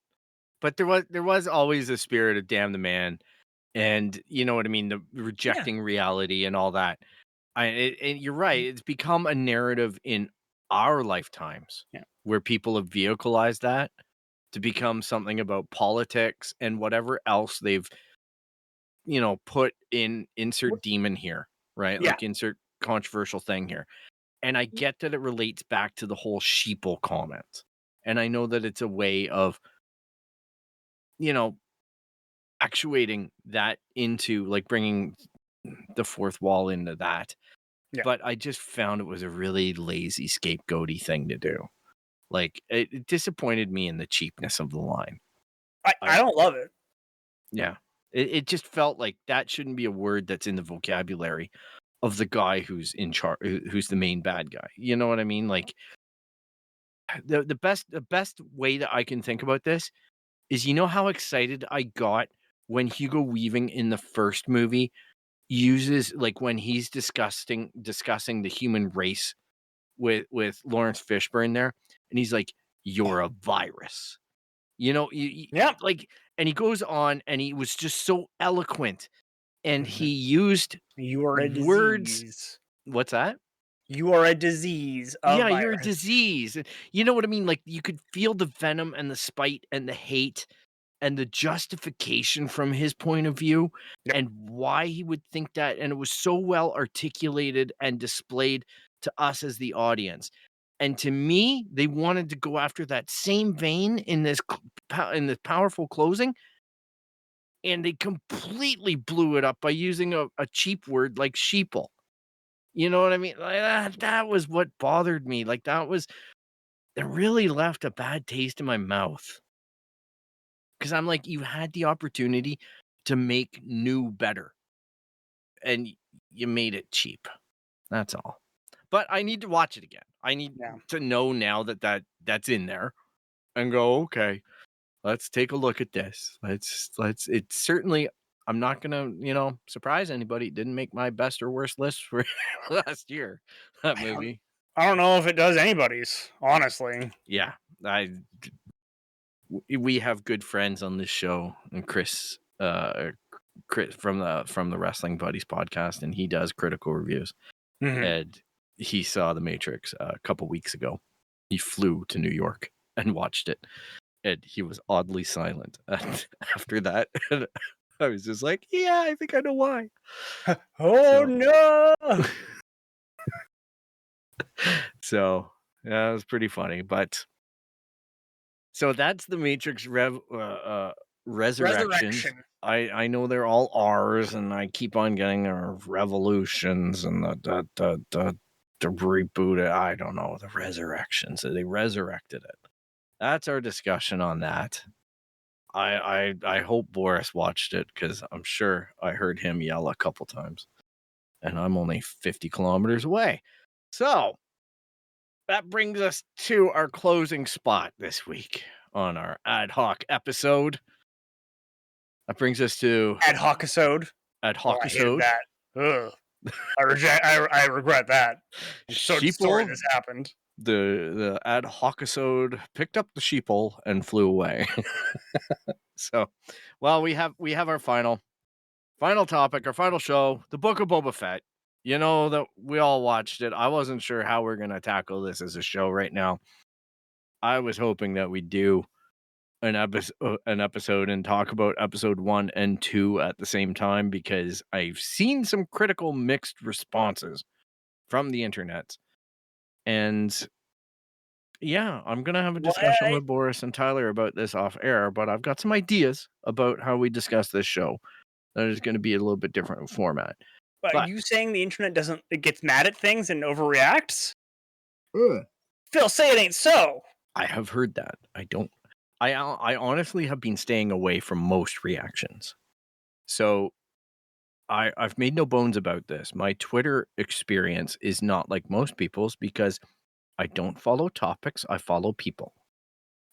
[SPEAKER 2] But there was always a spirit of damn the man, and you know what I mean, the rejecting reality and all that. And you're right, it's become a narrative in our lifetimes where people have vehicleized that to become something about politics and whatever else they've, put in, insert demon here, right? Like, insert controversial thing here. And I get that it relates back to the whole sheeple comment. And I know that it's a way of, actuating that into, like, bringing the fourth wall into that. But I just found it was a really lazy scapegoaty thing to do. Like, it disappointed me in the cheapness of the line.
[SPEAKER 3] I don't love it.
[SPEAKER 2] Yeah. It just felt like that shouldn't be a word that's in the vocabulary of the guy who's in charge, who's the main bad guy. You know what I mean? Like, the best way that I can think about this is, how excited I got when Hugo Weaving in the first movie uses, like, when he's discussing the human race with Lawrence Fishburne there, and he's like, "You're a virus."
[SPEAKER 3] Yeah.
[SPEAKER 2] Like, and he goes on, and he was just so eloquent, and he used
[SPEAKER 3] You are a
[SPEAKER 2] words.
[SPEAKER 3] disease.
[SPEAKER 2] What's that?
[SPEAKER 3] You are a disease.
[SPEAKER 2] Yeah, you're a disease. You know what I mean? Like, you could feel the venom and the spite and the hate and the justification from his point of view and why he would think that. And it was so well articulated and displayed to us as the audience. And to me, they wanted to go after that same vein in this powerful closing, and they completely blew it up by using a cheap word like sheeple. You know what I mean? Like, that was what bothered me. Like, it really left a bad taste in my mouth. Because I'm like, you had the opportunity to make new better, and you made it cheap. That's all. But I need to watch it again. I need to know now that's in there, and go, okay, let's take a look at this. It's certainly. I'm not gonna, surprise anybody. It didn't make my best or worst list for last year. That movie.
[SPEAKER 3] I don't know if it does anybody's, honestly.
[SPEAKER 2] Yeah, we have good friends on this show, and Chris from the Wrestling Buddies podcast, and he does critical reviews. And he saw The Matrix a couple weeks ago. He flew to New York and watched it, and he was oddly silent after that. And I was just like, yeah, I think I know why.
[SPEAKER 3] No.
[SPEAKER 2] So yeah, it was pretty funny. But so that's The Matrix Resurrection. I know they're all R's, and I keep on getting their revolutions and the reboot. I don't know, the resurrection. So they resurrected it. That's our discussion on that. I hope Boris watched it, because I'm sure I heard him yell a couple times, and I'm only 50 kilometers away. So that brings us to our closing spot this week on our ad hoc episode. That brings us to
[SPEAKER 3] ad hoc-isode.
[SPEAKER 2] Ad hoc-isode.
[SPEAKER 3] Ugh. I regret that. So sorry this happened.
[SPEAKER 2] The ad hoc-isode picked up the sheeple and flew away. So, well, we have our final topic, our final show, the Book of Boba Fett. You know that we all watched it. I wasn't sure how we're gonna tackle this as a show right now. I was hoping that we'd do an episode and talk about episode 1 and 2 at the same time, because I've seen some critical mixed responses from the internet. And yeah, I'm going to have a discussion with Boris and Tyler about this off air, but I've got some ideas about how we discuss this show. That is going to be a little bit different format.
[SPEAKER 3] But are you saying the internet it gets mad at things and overreacts? Phil, say it ain't so.
[SPEAKER 2] I have heard that. I honestly have been staying away from most reactions. So I've made no bones about this. My Twitter experience is not like most people's, because I don't follow topics. I follow people.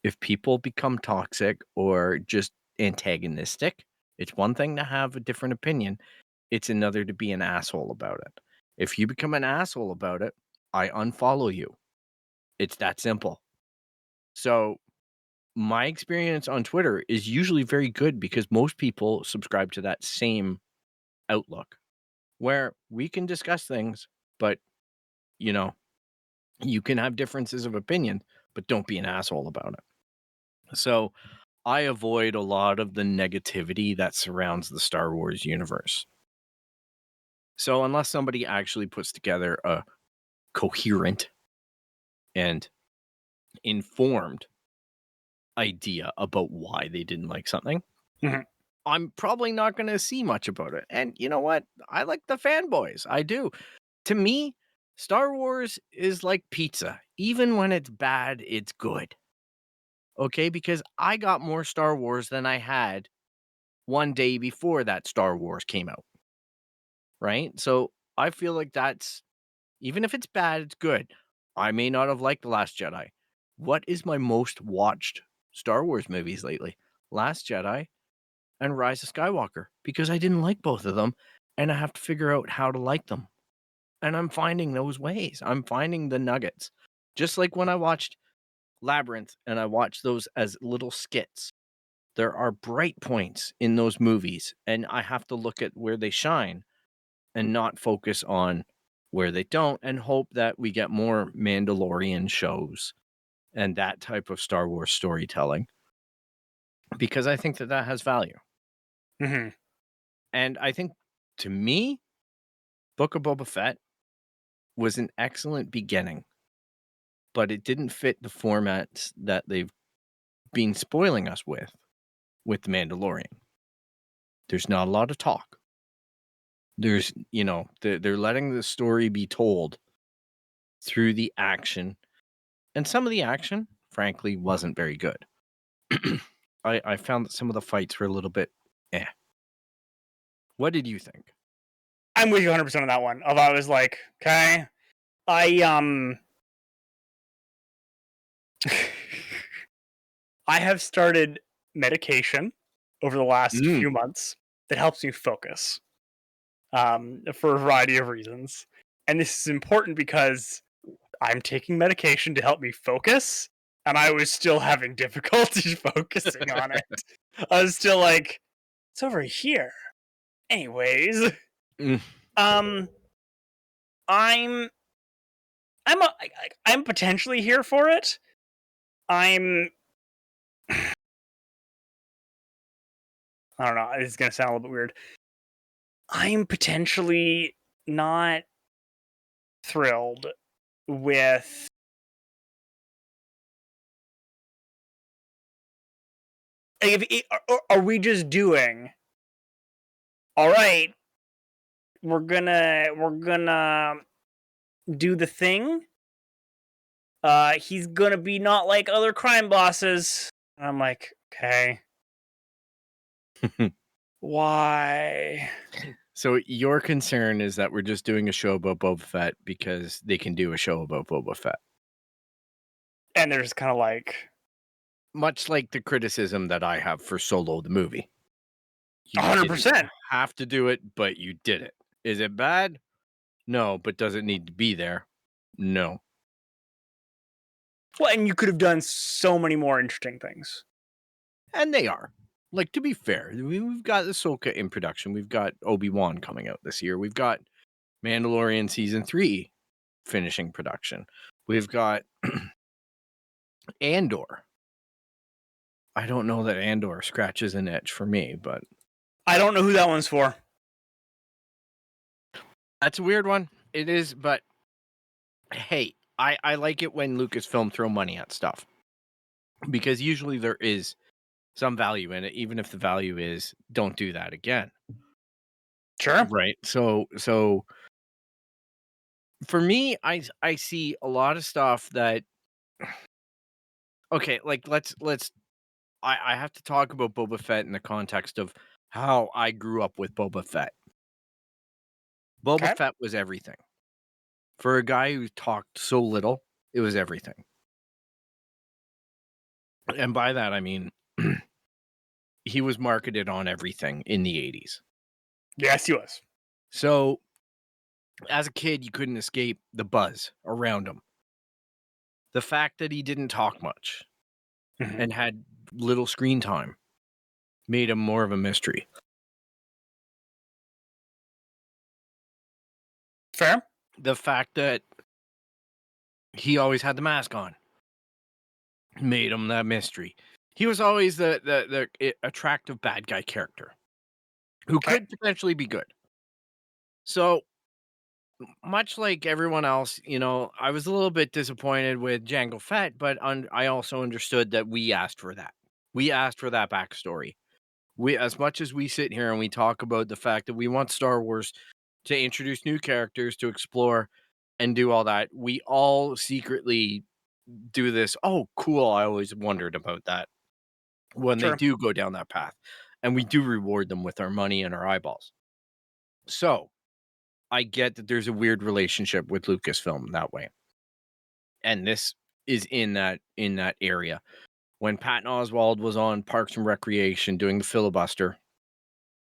[SPEAKER 2] If people become toxic or just antagonistic, it's one thing to have a different opinion. It's another to be an asshole about it. If you become an asshole about it, I unfollow you. It's that simple. So my experience on Twitter is usually very good, because most people subscribe to that same outlook, where we can discuss things, but you can have differences of opinion, but don't be an asshole about it. So I avoid a lot of the negativity that surrounds the Star Wars universe. So unless somebody actually puts together a coherent and informed idea about why they didn't like something, I'm probably not going to see much about it. And you know what? I like the fanboys. I do. To me, Star Wars is like pizza. Even when it's bad, it's good. Okay? Because I got more Star Wars than I had one day before that Star Wars came out. Right? So I feel like even if it's bad, it's good. I may not have liked The Last Jedi. What is my most watched Star Wars movies lately? Last Jedi and Rise of Skywalker, because I didn't like both of them, and I have to figure out how to like them. And I'm finding those ways. I'm finding the nuggets. Just like when I watched Labyrinth and I watched those as little skits. There are bright points in those movies, and I have to look at where they shine and not focus on where they don't, and hope that we get more Mandalorian shows and that type of Star Wars storytelling, because I think that has value.
[SPEAKER 3] Mm-hmm.
[SPEAKER 2] And I think, to me, Book of Boba Fett was an excellent beginning, but it didn't fit the formats that they've been spoiling us with The Mandalorian. There's not a lot of talk. There's, they're letting the story be told through the action. And some of the action, frankly, wasn't very good. I found that some of the fights were a little bit What did you think?
[SPEAKER 3] I'm with you 100% on that one. Although I was like, okay. I have started medication over the last few months that helps me focus for a variety of reasons. And this is important because I'm taking medication to help me focus, and I was still having difficulty focusing on it. I was still like, it's over here. Anyways, I'm potentially here for it. I don't know. This is gonna sound a little bit weird. I'm potentially not thrilled with are we just doing all right, we're gonna do the thing, he's gonna be not like other crime bosses, and I'm like, okay. Why?
[SPEAKER 2] So your concern is that we're just doing a show about Boba Fett because they can do a show about Boba Fett.
[SPEAKER 3] And they're just kind of like...
[SPEAKER 2] Much like the criticism that I have for Solo, the movie.
[SPEAKER 3] 100%.
[SPEAKER 2] Have to do it, but you did it. Is it bad? No. But does it need to be there? No.
[SPEAKER 3] Well, and you could have done so many more interesting things.
[SPEAKER 2] And they are. Like, to be fair, we've got Ahsoka in production. We've got Obi-Wan coming out this year. We've got Mandalorian Season 3 finishing production. We've got Andor. I don't know that Andor scratches an itch for me, but...
[SPEAKER 3] I don't know who that one's for.
[SPEAKER 2] That's a weird one. It is, but... Hey, I like it when Lucasfilm throw money at stuff. Because usually there is some value in it, even if the value is, don't do that again.
[SPEAKER 3] Sure.
[SPEAKER 2] Right. So for me, I see a lot of stuff that... Okay, like let's I have to talk about Boba Fett in the context of how I grew up with Boba Fett. Boba Fett was everything. For a guy who talked so little, it was everything. And by that, I mean, he was marketed on everything in the 80s.
[SPEAKER 3] Yes, he was.
[SPEAKER 2] So, as a kid, you couldn't escape the buzz around him. The fact that he didn't talk much and had little screen time made him more of a mystery.
[SPEAKER 3] Fair.
[SPEAKER 2] The fact that he always had the mask on made him that mystery. He was always the attractive bad guy character who could potentially be good. So, much like everyone else, I was a little bit disappointed with Jango Fett, but I also understood that we asked for that. We asked for that backstory. As much as we sit here and we talk about the fact that we want Star Wars to introduce new characters, to explore and do all that, we all secretly do this. Oh, cool. I always wondered about that when they do go down that path, and we do reward them with our money and our eyeballs. So I get that there's a weird relationship with Lucasfilm that way. And this is in that area. When Patton Oswalt was on Parks and Recreation doing the filibuster,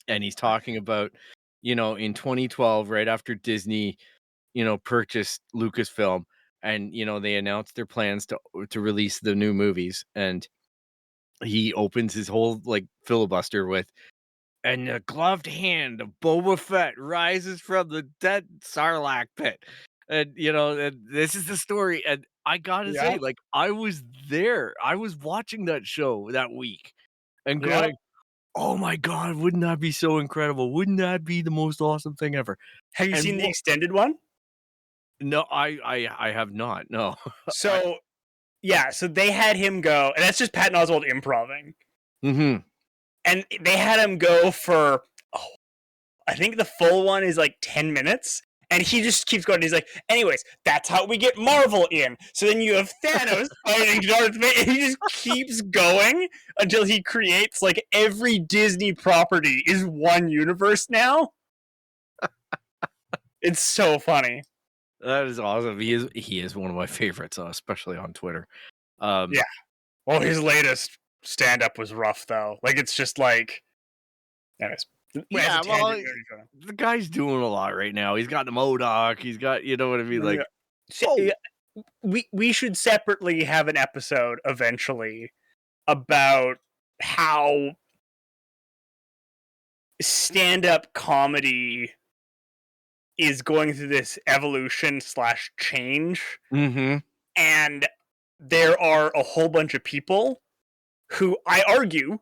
[SPEAKER 2] and he's talking about, in 2012, right after Disney purchased Lucasfilm, and they announced their plans to release the new movies, and he opens his whole filibuster with, "And the gloved hand of Boba Fett rises from the dead Sarlacc pit." And, and this is the story. And I gotta say, I was there. I was watching that show that week and going, "Oh my God, wouldn't that be so incredible? Wouldn't that be the most awesome thing ever?"
[SPEAKER 3] Have you seen the extended one?
[SPEAKER 2] No, I have not. No.
[SPEAKER 3] So, so they had him go, and that's just Patton Oswalt improving.
[SPEAKER 2] Mm-hmm.
[SPEAKER 3] And they had him go for, I think the full one is 10 minutes. And he just keeps going. He's like, anyways, that's how we get Marvel in. So then you have Thanos fighting Darth Vader. And he just keeps going until he creates every Disney property is one universe now. It's so funny.
[SPEAKER 2] That is awesome. He is one of my favorites, especially on Twitter.
[SPEAKER 3] Yeah. Well, his latest stand-up was rough, though. It's just anyways.
[SPEAKER 2] Yeah, well, the guy's doing a lot right now. He's got the MODOK. He's got, you know what I mean?
[SPEAKER 3] We should separately have an episode eventually about how stand-up comedy is going through this evolution / change.
[SPEAKER 2] Mm-hmm.
[SPEAKER 3] And there are a whole bunch of people who I argue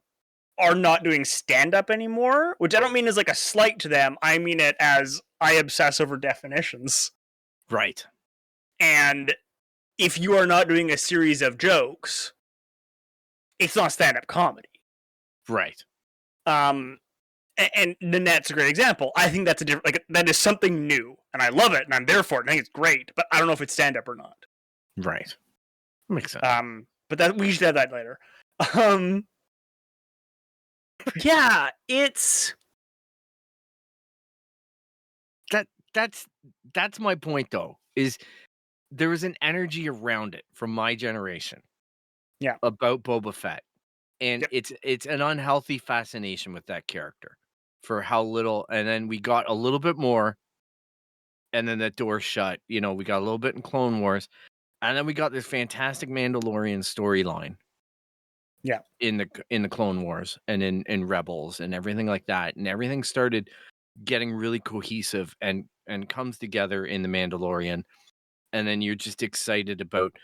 [SPEAKER 3] are not doing stand-up anymore, which I don't mean as a slight to them. I mean it as I obsess over definitions.
[SPEAKER 2] Right.
[SPEAKER 3] And if you are not doing a series of jokes, it's not stand-up comedy.
[SPEAKER 2] Right.
[SPEAKER 3] And Nanette's a great example. I think that's a different, that is something new, and I love it, and I'm there for it, and I think it's great, but I don't know if it's stand-up or not.
[SPEAKER 2] Right. Makes sense.
[SPEAKER 3] But that we should have that later. Yeah, it's
[SPEAKER 2] that's my point, though, is there was an energy around it from my generation.
[SPEAKER 3] Yeah.
[SPEAKER 2] About Boba Fett. And it's an unhealthy fascination with that character for how little, and then we got a little bit more, and then that door shut. We got a little bit in Clone Wars, and then we got this fantastic Mandalorian storyline.
[SPEAKER 3] Yeah.
[SPEAKER 2] In the Clone Wars and in Rebels and everything like that. And everything started getting really cohesive and comes together in the Mandalorian. And then you're just excited about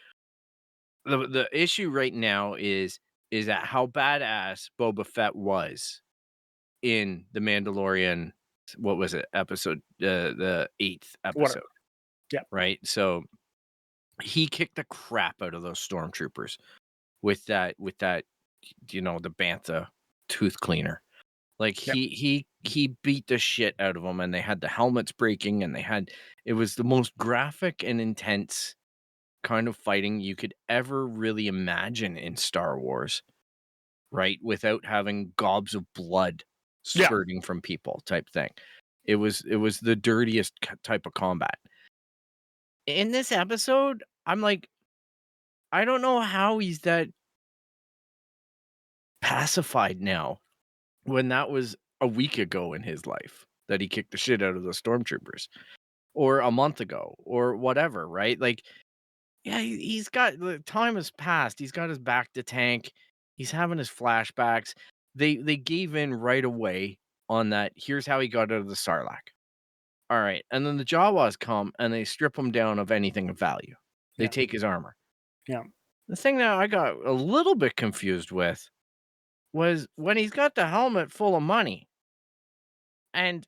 [SPEAKER 2] the issue right now is that how badass Boba Fett was in the Mandalorian. What was it? Episode, the 8th episode.
[SPEAKER 3] Yeah.
[SPEAKER 2] Right. So he kicked the crap out of those stormtroopers with that, the Bantha tooth cleaner. He beat the shit out of them, and they had the helmets breaking, and it was the most graphic and intense kind of fighting you could ever really imagine in Star Wars, right? Without having gobs of blood spurting from people type thing. It was the dirtiest type of combat. In this episode, I'm like, I don't know how he's that pacified now when that was a week ago in his life that he kicked the shit out of the stormtroopers, or a month ago, or whatever, right? He's got, the time has passed. He's got his back to tank. He's having his flashbacks. They gave in right away on that. Here's how he got out of the Sarlacc. All right. And then the Jawas come and they strip him down of anything of value. They take his armor.
[SPEAKER 3] Yeah.
[SPEAKER 2] The thing that I got a little bit confused with was when he's got the helmet full of money and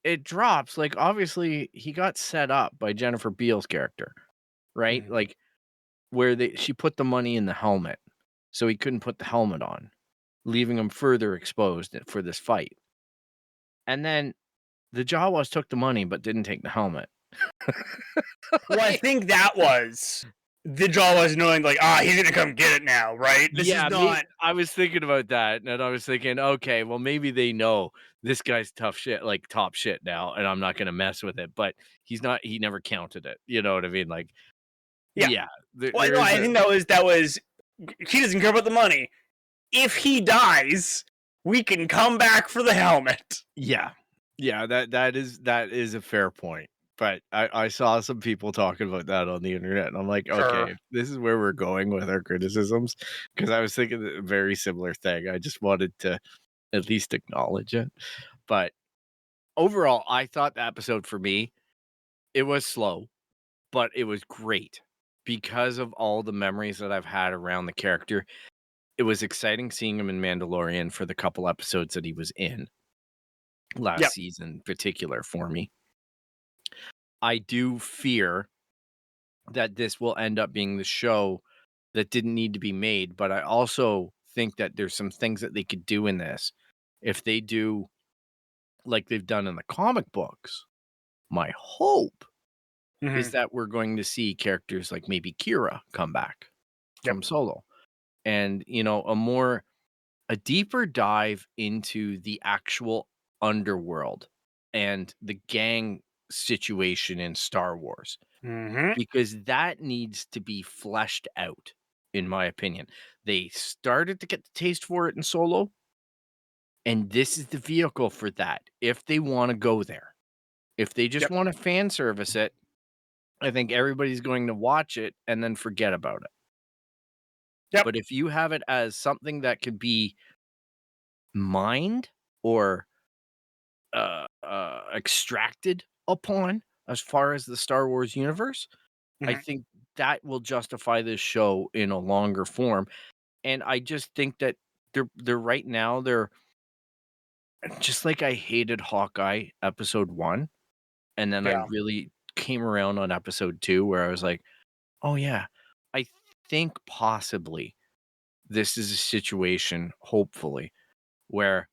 [SPEAKER 2] it drops, obviously he got set up by Jennifer Beals' character, right? Mm-hmm. Where she put the money in the helmet so he couldn't put the helmet on, leaving him further exposed for this fight. And then the Jawas took the money but didn't take the helmet.
[SPEAKER 3] Well, I think that was the Jawas knowing he's gonna come get it now, right? This is not.
[SPEAKER 2] I was thinking about that, and I was thinking, okay, well maybe they know this guy's tough shit, top shit now, and I'm not gonna mess with it. But he's not. He never counted it. You know what I mean? I
[SPEAKER 3] think that was. He doesn't care about the money. If he dies, we can come back for the helmet.
[SPEAKER 2] Yeah. That is a fair point. But I saw some people talking about that on the internet, and I'm like, okay,
[SPEAKER 3] Sure.
[SPEAKER 2] this is where we're going with our criticisms, because I was thinking a very similar thing. I just wanted to at least acknowledge it. But overall, I thought the episode for me, it was slow, but it was great because of all the memories that I've had around the character. It was exciting seeing him in Mandalorian for the couple episodes that he was in last season, in particular for me. I do fear that this will end up being the show that didn't need to be made, but I also think that there's some things that they could do in this. If they do like they've done in the comic books, my hope is that we're going to see characters like maybe Kira come back from Solo. And, a deeper dive into the actual underworld and the gang situation in Star Wars. Because that needs to be fleshed out, in my opinion. They started to get the taste for it in Solo, and this is the vehicle for that, if they want to go there. If they just want to fan service it, I think everybody's going to watch it and then forget about it. But if you have it as something that could be mined or extracted upon as far as the Star Wars universe, I think that will justify this show in a longer form. And I just think that they're right now, they're just like I hated Hawkeye episode 1. And then I really came around on episode 2 where I was like, oh yeah, I think possibly this is a situation, hopefully, where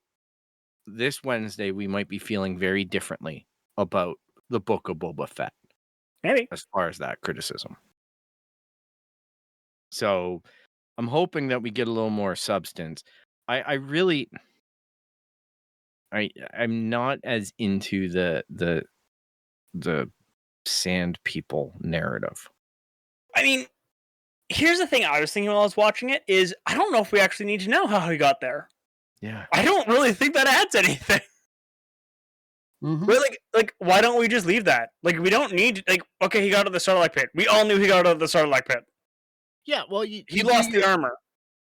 [SPEAKER 2] this Wednesday we might be feeling very differently about the Book of Boba Fett.
[SPEAKER 3] Maybe.
[SPEAKER 2] As far as that criticism. So I'm hoping that we get a little more substance. I'm not as into the sand people narrative.
[SPEAKER 3] I mean, here's the thing I was thinking while I was watching it is I don't know if we actually need to know how he got there.
[SPEAKER 2] Yeah.
[SPEAKER 3] I don't really think that adds anything. But like, why don't we just leave that? Like, we don't need, like, okay, he got out of the Sarlacc pit. We all knew he got out of the Sarlacc pit.
[SPEAKER 2] Yeah, well,
[SPEAKER 3] he lost the armor.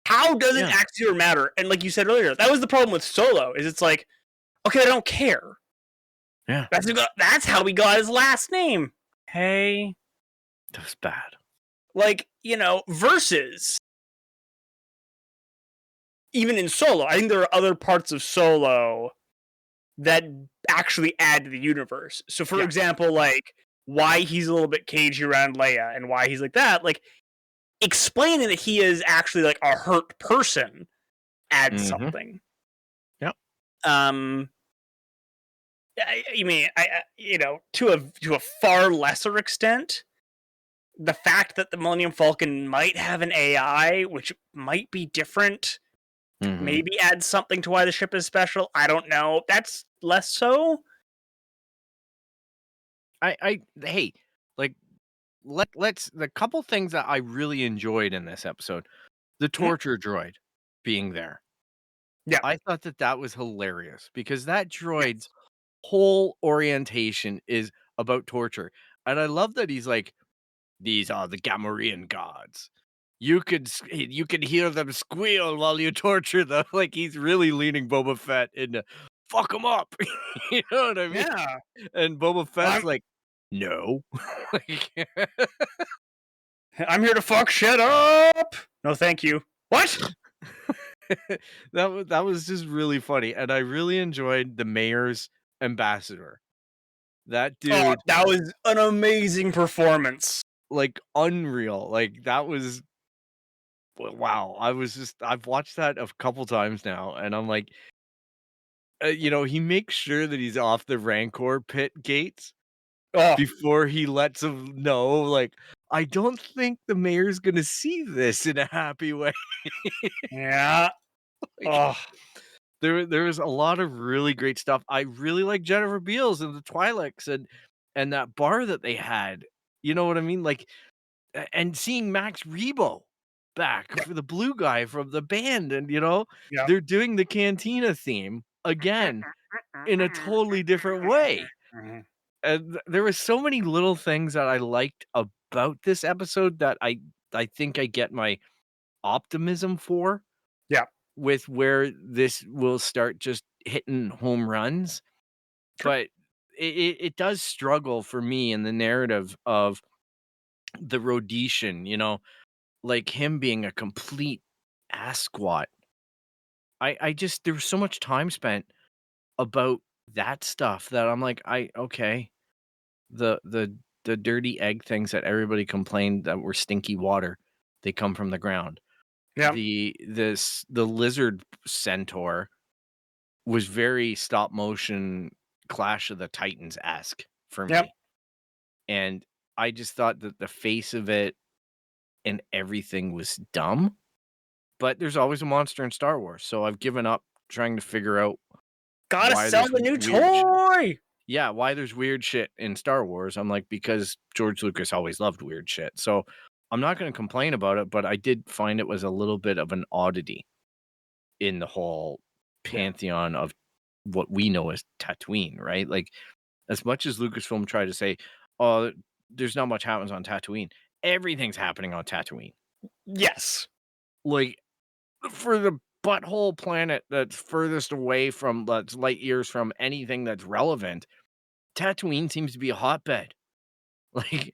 [SPEAKER 3] How does it actually matter? And like you said earlier, that was the problem with Solo, is it's like, okay, I don't care.
[SPEAKER 2] Yeah.
[SPEAKER 3] That's how we got his last name. Hey.
[SPEAKER 2] That was bad.
[SPEAKER 3] Like, versus even in Solo, I think there are other parts of Solo that actually add to the universe. So, for example, like, why he's a little bit cagey around Leia and why he's like that, like, explaining that he is actually, like, a hurt person adds something.
[SPEAKER 2] Yep.
[SPEAKER 3] I mean, to a far lesser extent, the fact that the Millennium Falcon might have an AI, which might be different, maybe adds something to why the ship is special. I don't know. That's less so.
[SPEAKER 2] Hey, like, let's the couple things that I really enjoyed in this episode, the torture droid being there.
[SPEAKER 3] Yeah,
[SPEAKER 2] I thought that was hilarious because that droid's whole orientation is about torture, and I love that he's like, these are the Gamorrean gods. You could hear them squeal while you torture them. Like, he's really leaning Boba Fett into fuck them up. You know what I mean?
[SPEAKER 3] Yeah.
[SPEAKER 2] And Boba Fett's like, no.
[SPEAKER 3] I'm here to fuck shit up. No, thank you. What?
[SPEAKER 2] That was just really funny, and I really enjoyed the mayor's ambassador. That dude,
[SPEAKER 3] that was an amazing performance.
[SPEAKER 2] Like, unreal. Like, that was wow. I've watched that a couple times now, and I'm like, he makes sure that he's off the Rancor pit gates before he lets him know, like, I don't think the mayor's gonna see this in a happy way.
[SPEAKER 3] Yeah.
[SPEAKER 2] Like, there was a lot of really great stuff. I really like Jennifer Beals and the Twi'leks and that bar that they had. You know what I mean? Like, and seeing Max Rebo back for the blue guy from the band, and they're doing the Cantina theme again in a totally different way. And there were so many little things that I liked about this episode that I think I get my optimism for.
[SPEAKER 3] Yeah.
[SPEAKER 2] With where this will start just hitting home runs.
[SPEAKER 3] Sure.
[SPEAKER 2] But it does struggle for me in the narrative of the Rhodesian, like him being a complete ass squat. I just there was so much time spent about that stuff that I'm like, okay. The dirty egg things that everybody complained that were stinky water, they come from the ground.
[SPEAKER 3] Yeah.
[SPEAKER 2] The lizard centaur was very stop motion Clash of the Titans-esque for me.
[SPEAKER 3] Yep.
[SPEAKER 2] And I just thought that the face of it and everything was dumb. But there's always a monster in Star Wars, so I've given up trying to figure out
[SPEAKER 3] gotta
[SPEAKER 2] why
[SPEAKER 3] sell
[SPEAKER 2] there's
[SPEAKER 3] the new
[SPEAKER 2] weird shit.
[SPEAKER 3] toy.
[SPEAKER 2] Yeah, why there's weird shit in Star Wars. I'm like, because George Lucas always loved weird shit. So I'm not going to complain about it, but I did find it was a little bit of an oddity in the whole pantheon of what we know as Tatooine, right? Like, as much as Lucasfilm tried to say, oh, there's not much happens on Tatooine, everything's happening on Tatooine.
[SPEAKER 3] Yes.
[SPEAKER 2] Like, for the butthole planet that's furthest away from, that's light years from anything that's relevant, Tatooine seems to be a hotbed. Like,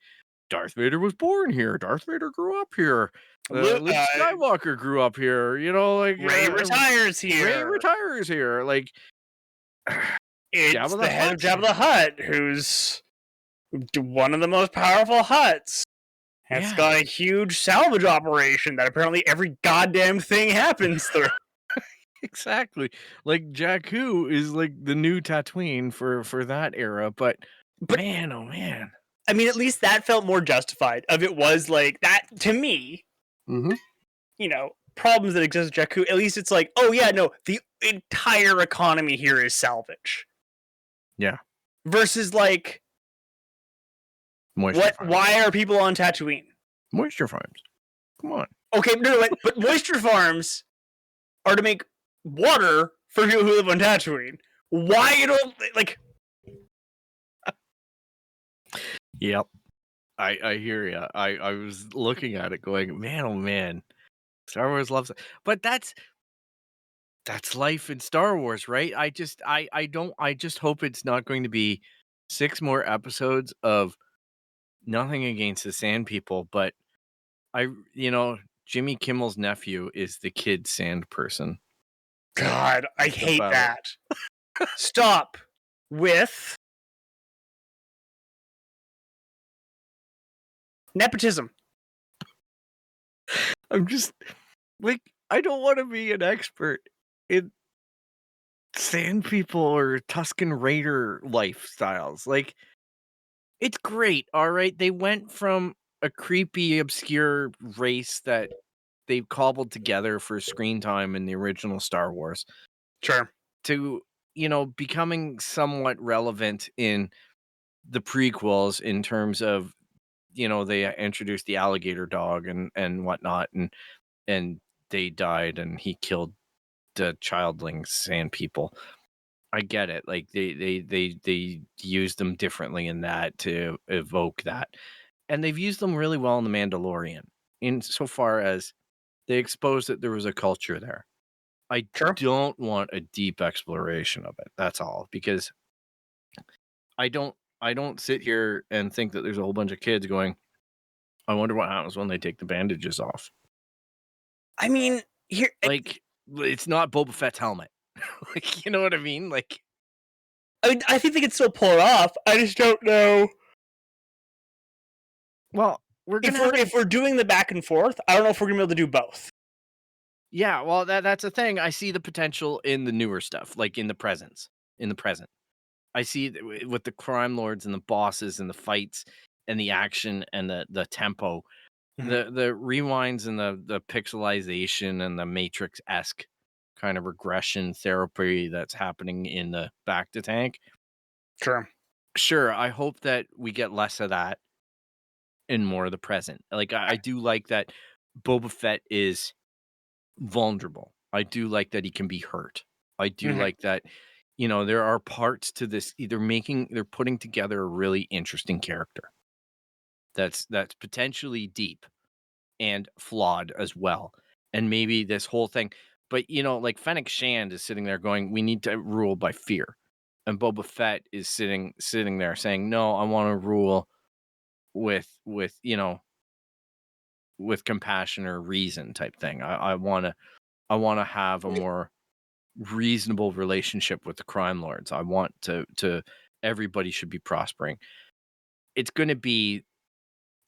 [SPEAKER 2] Darth Vader was born here. Darth Vader grew up here. Luke Skywalker grew up here. Like
[SPEAKER 3] Rey retires here.
[SPEAKER 2] Rey retires here. Like,
[SPEAKER 3] it's Jabba the head of Jabba the Hutt, who's one of the most powerful Hutts. It's got a huge salvage operation that apparently every goddamn thing happens through.
[SPEAKER 2] Exactly. Like, Jakku is like the new Tatooine for that era, but man, oh man.
[SPEAKER 3] I mean, at least that felt more justified. If it was like that to me, problems that exist with Jakku, at least it's like, oh yeah, no, the entire economy here is salvage.
[SPEAKER 2] Yeah.
[SPEAKER 3] Versus like,
[SPEAKER 2] moisture farms.
[SPEAKER 3] Why are people on Tatooine?
[SPEAKER 2] Moisture farms. Come on.
[SPEAKER 3] Okay, no, but moisture farms are to make water for people who live on Tatooine. Why you don't like?
[SPEAKER 2] Yep. I hear you. I was looking at it going, man, oh man. Star Wars loves it. But that's life in Star Wars, right? I just hope it's not going to be 6 more episodes of nothing against the Sand People, but Jimmy Kimmel's nephew is the kid sand person.
[SPEAKER 3] God, I hate that. Stop with nepotism.
[SPEAKER 2] I'm just like, I don't want to be an expert in Sand People or Tusken Raider lifestyles. Like, it's great, all right? They went from a creepy, obscure race that they cobbled together for screen time in the original Star Wars.
[SPEAKER 3] Sure.
[SPEAKER 2] To, becoming somewhat relevant in the prequels in terms of, they introduced the alligator dog and whatnot, and they died and he killed the childling Sand People. I get it. Like, they used them differently in that to evoke that. And they've used them really well in The Mandalorian, insofar as they exposed that there was a culture there. I don't want a deep exploration of it. That's all. Because I don't sit here and think that there's a whole bunch of kids going, I wonder what happens when they take the bandages off.
[SPEAKER 3] I mean,
[SPEAKER 2] it's not Boba Fett's helmet. Like, you know what I mean? Like,
[SPEAKER 3] I think they can still pull it off. I just don't know.
[SPEAKER 2] Well,
[SPEAKER 3] if we're doing the back and forth, I don't know if we're gonna be able to do both.
[SPEAKER 2] Yeah, well, that's the thing. I see the potential in the newer stuff, like in the present. I see with the crime lords and the bosses and the fights and the action and the tempo, the rewinds and the pixelization and the Matrix-esque kind of regression therapy that's happening in the back to tank. Sure, I hope that we get less of that and more of the present. Like, I do like that Boba Fett is vulnerable. I do like that he can be hurt. I do like that there are parts to this. They're putting together a really interesting character that's potentially deep and flawed as well. And maybe this whole thing, but like Fennec Shand is sitting there going, we need to rule by fear. And Boba Fett is sitting there saying, no, I want to rule with compassion or reason type thing. I want to have a more reasonable relationship with the crime lords. I want to everybody should be prospering. It's going to be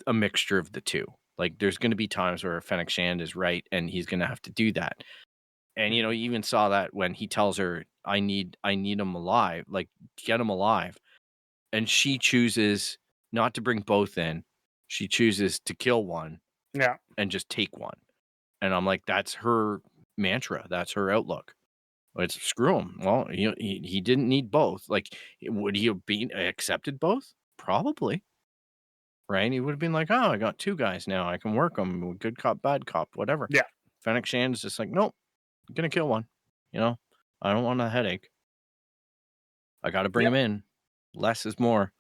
[SPEAKER 2] a mixture of the two. Like there's going to be times where Fennec Shand is right and he's going to have to do that. And you even saw that when he tells her, I need him alive, like get him alive. And she chooses not to bring both in. She chooses to kill one.
[SPEAKER 3] Yeah.
[SPEAKER 2] And just take one. And I'm like, that's her mantra. That's her outlook. It's screw him. Well, he didn't need both. Like, would he have been accepted both? Probably. Right? He would have been like, oh, I got two guys now. I can work them. Good cop, bad cop, whatever.
[SPEAKER 3] Yeah.
[SPEAKER 2] Fennec Shand is just like, nope, I'm going to kill one. I don't want a headache. I got to bring him in. Less is more.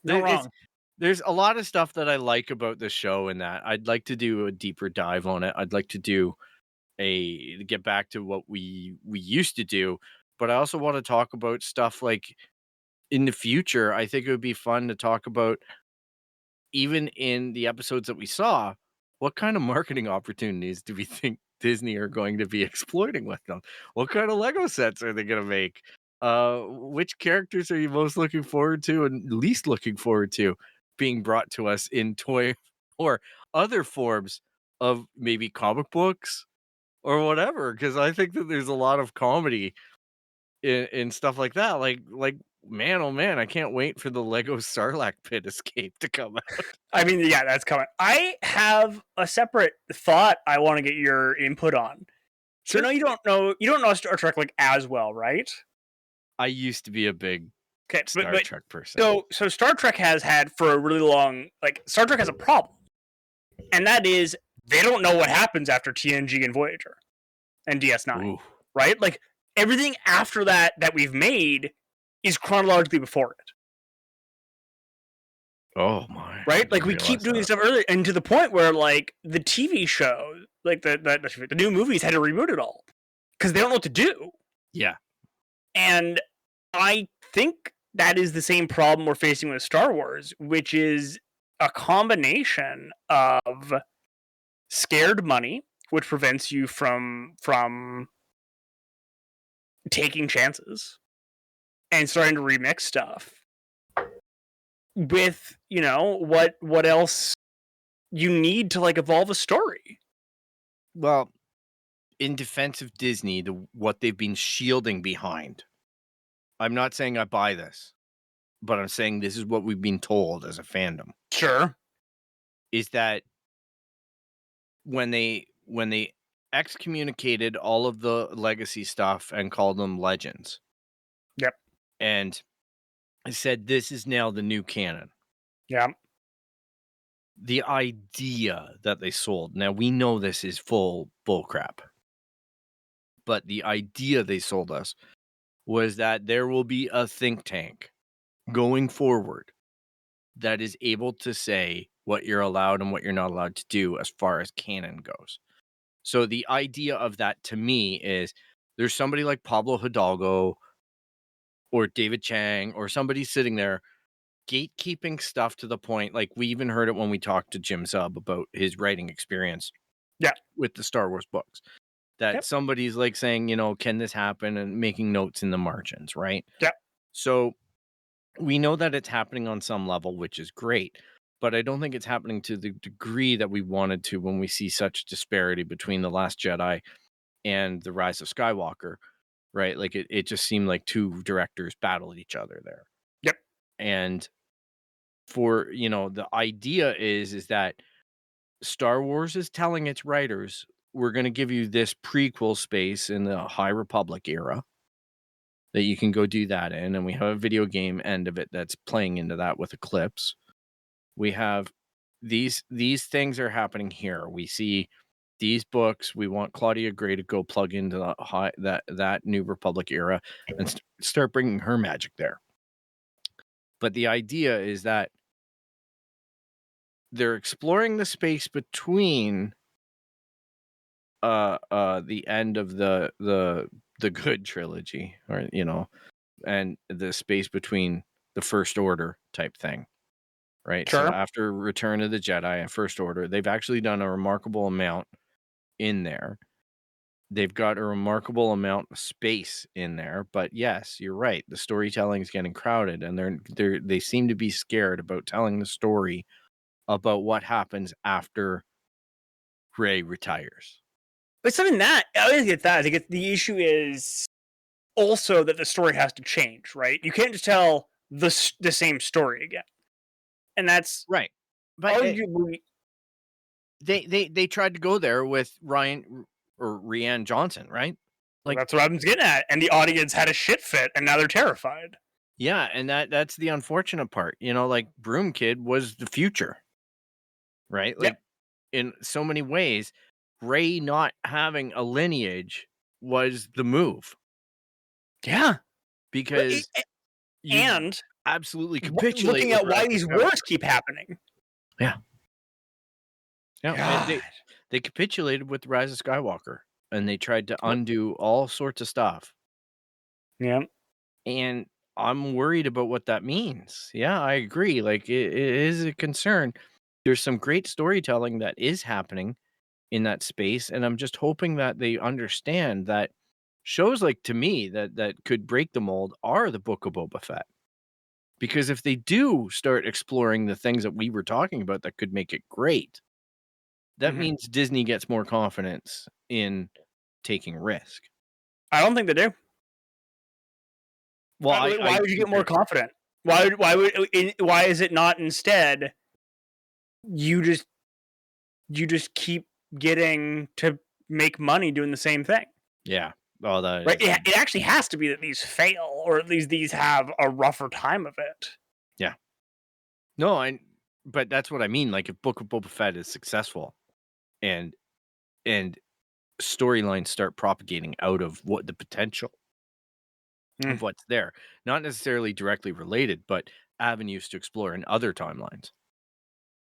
[SPEAKER 2] There's a lot of stuff that I like about the show and that I'd like to do a deeper dive on it. I'd like to do get back to what we used to do, but I also want to talk about stuff like in the future. I think it would be fun to talk about, even in the episodes that we saw, what kind of marketing opportunities do we think Disney are going to be exploiting with them? What kind of Lego sets are they going to make? Which characters are you most looking forward to and least looking forward to being brought to us in toy or other forms of maybe comic books or whatever? Because I think that there's a lot of comedy in stuff like that. Like man, oh man, I can't wait for the Lego Sarlacc pit escape to come out.
[SPEAKER 3] I mean, yeah, that's coming. I have a separate thought I want to get your input on. So no, you don't know Star Trek like as well, right?
[SPEAKER 2] I used to be a big Star Trek person.
[SPEAKER 3] So Star Trek has had for a really long, like Star Trek has a problem. And that is they don't know what happens after TNG and Voyager and DS9. Ooh. Right? Like everything after that we've made is chronologically before it.
[SPEAKER 2] Oh my.
[SPEAKER 3] Right? Like we keep doing stuff earlier, and to the point where like the TV show, like the new movies had to reboot it all. Because they don't know what to do.
[SPEAKER 2] Yeah.
[SPEAKER 3] And I think that is the same problem we're facing with Star Wars, which is a combination of scared money, which prevents you from taking chances and starting to remix stuff with, what else you need to like evolve a story.
[SPEAKER 2] Well, in defense of Disney, what they've been shielding behind, I'm not saying I buy this, but I'm saying this is what we've been told as a fandom.
[SPEAKER 3] Sure.
[SPEAKER 2] Is that when they excommunicated all of the legacy stuff and called them legends.
[SPEAKER 3] Yep.
[SPEAKER 2] And I said, this is now the new canon.
[SPEAKER 3] Yeah.
[SPEAKER 2] The idea that they sold, now we know this is full bullcrap, but the idea they sold us was that there will be a think tank going forward that is able to say what you're allowed and what you're not allowed to do as far as canon goes. So the idea of that to me is there's somebody like Pablo Hidalgo or David Chang or somebody sitting there gatekeeping stuff to the point, like we even heard it when we talked to Jim Zub about his writing experience with the Star Wars books. That somebody's like saying, can this happen, and making notes in the margins, right?
[SPEAKER 3] Yeah.
[SPEAKER 2] So we know that it's happening on some level, which is great, but I don't think it's happening to the degree that we wanted to when we see such disparity between The Last Jedi and The Rise of Skywalker, right? Like it just seemed like two directors battled each other there.
[SPEAKER 3] Yep.
[SPEAKER 2] And for, the idea is that Star Wars is telling its writers, we're going to give you this prequel space in the High Republic era that you can go do that in. And we have a video game end of it that's playing into that with Eclipse. We have these things are happening here. We see these books, we want Claudia Gray to go plug into that New Republic era and start bringing her magic there. But the idea is that they're exploring the space between the end of the good trilogy, or and the space between the First Order type thing, right?
[SPEAKER 3] Sure.
[SPEAKER 2] So after Return of the Jedi and First Order, they've actually done a remarkable amount in there. They've got a remarkable amount of space in there, but yes, you're right. The storytelling is getting crowded, and they seem to be scared about telling the story about what happens after Rey retires.
[SPEAKER 3] But something that I think it's that. I think the issue is also that the story has to change, right? You can't just tell the same story again, and that's
[SPEAKER 2] right. But
[SPEAKER 3] arguably
[SPEAKER 2] they tried to go there with Rian Johnson, right?
[SPEAKER 3] Like that's what I'm getting at, and the audience had a shit fit, and now they're terrified.
[SPEAKER 2] Yeah, and that's the unfortunate part. Like Broom Kid was the future, right? Like in so many ways, Rey not having a lineage was the move.
[SPEAKER 3] Yeah,
[SPEAKER 2] because
[SPEAKER 3] and
[SPEAKER 2] absolutely capitulate.
[SPEAKER 3] Looking at why these wars keep happening.
[SPEAKER 2] Yeah. Yeah, they capitulated with the Rise of Skywalker, and they tried to undo all sorts of stuff.
[SPEAKER 3] Yeah.
[SPEAKER 2] And I'm worried about what that means. Yeah, I agree. Like, it is a concern. There's some great storytelling that is happening in that space, and I'm just hoping that they understand that shows like, to me, that could break the mold are the Book of Boba Fett. Because if they do start exploring the things that we were talking about that could make it great, that means Disney gets more confidence in taking risk.
[SPEAKER 3] I don't think they do. Well, why would you get more confident? Why is it not instead you just keep getting to make money doing the same thing?
[SPEAKER 2] Yeah. Well,
[SPEAKER 3] right. It actually has to be that these fail, or at least these have a rougher time of it.
[SPEAKER 2] Yeah. No, but that's what I mean. Like, if Book of Boba Fett is successful, and storylines start propagating out of what the potential of what's there, not necessarily directly related, but avenues to explore in other timelines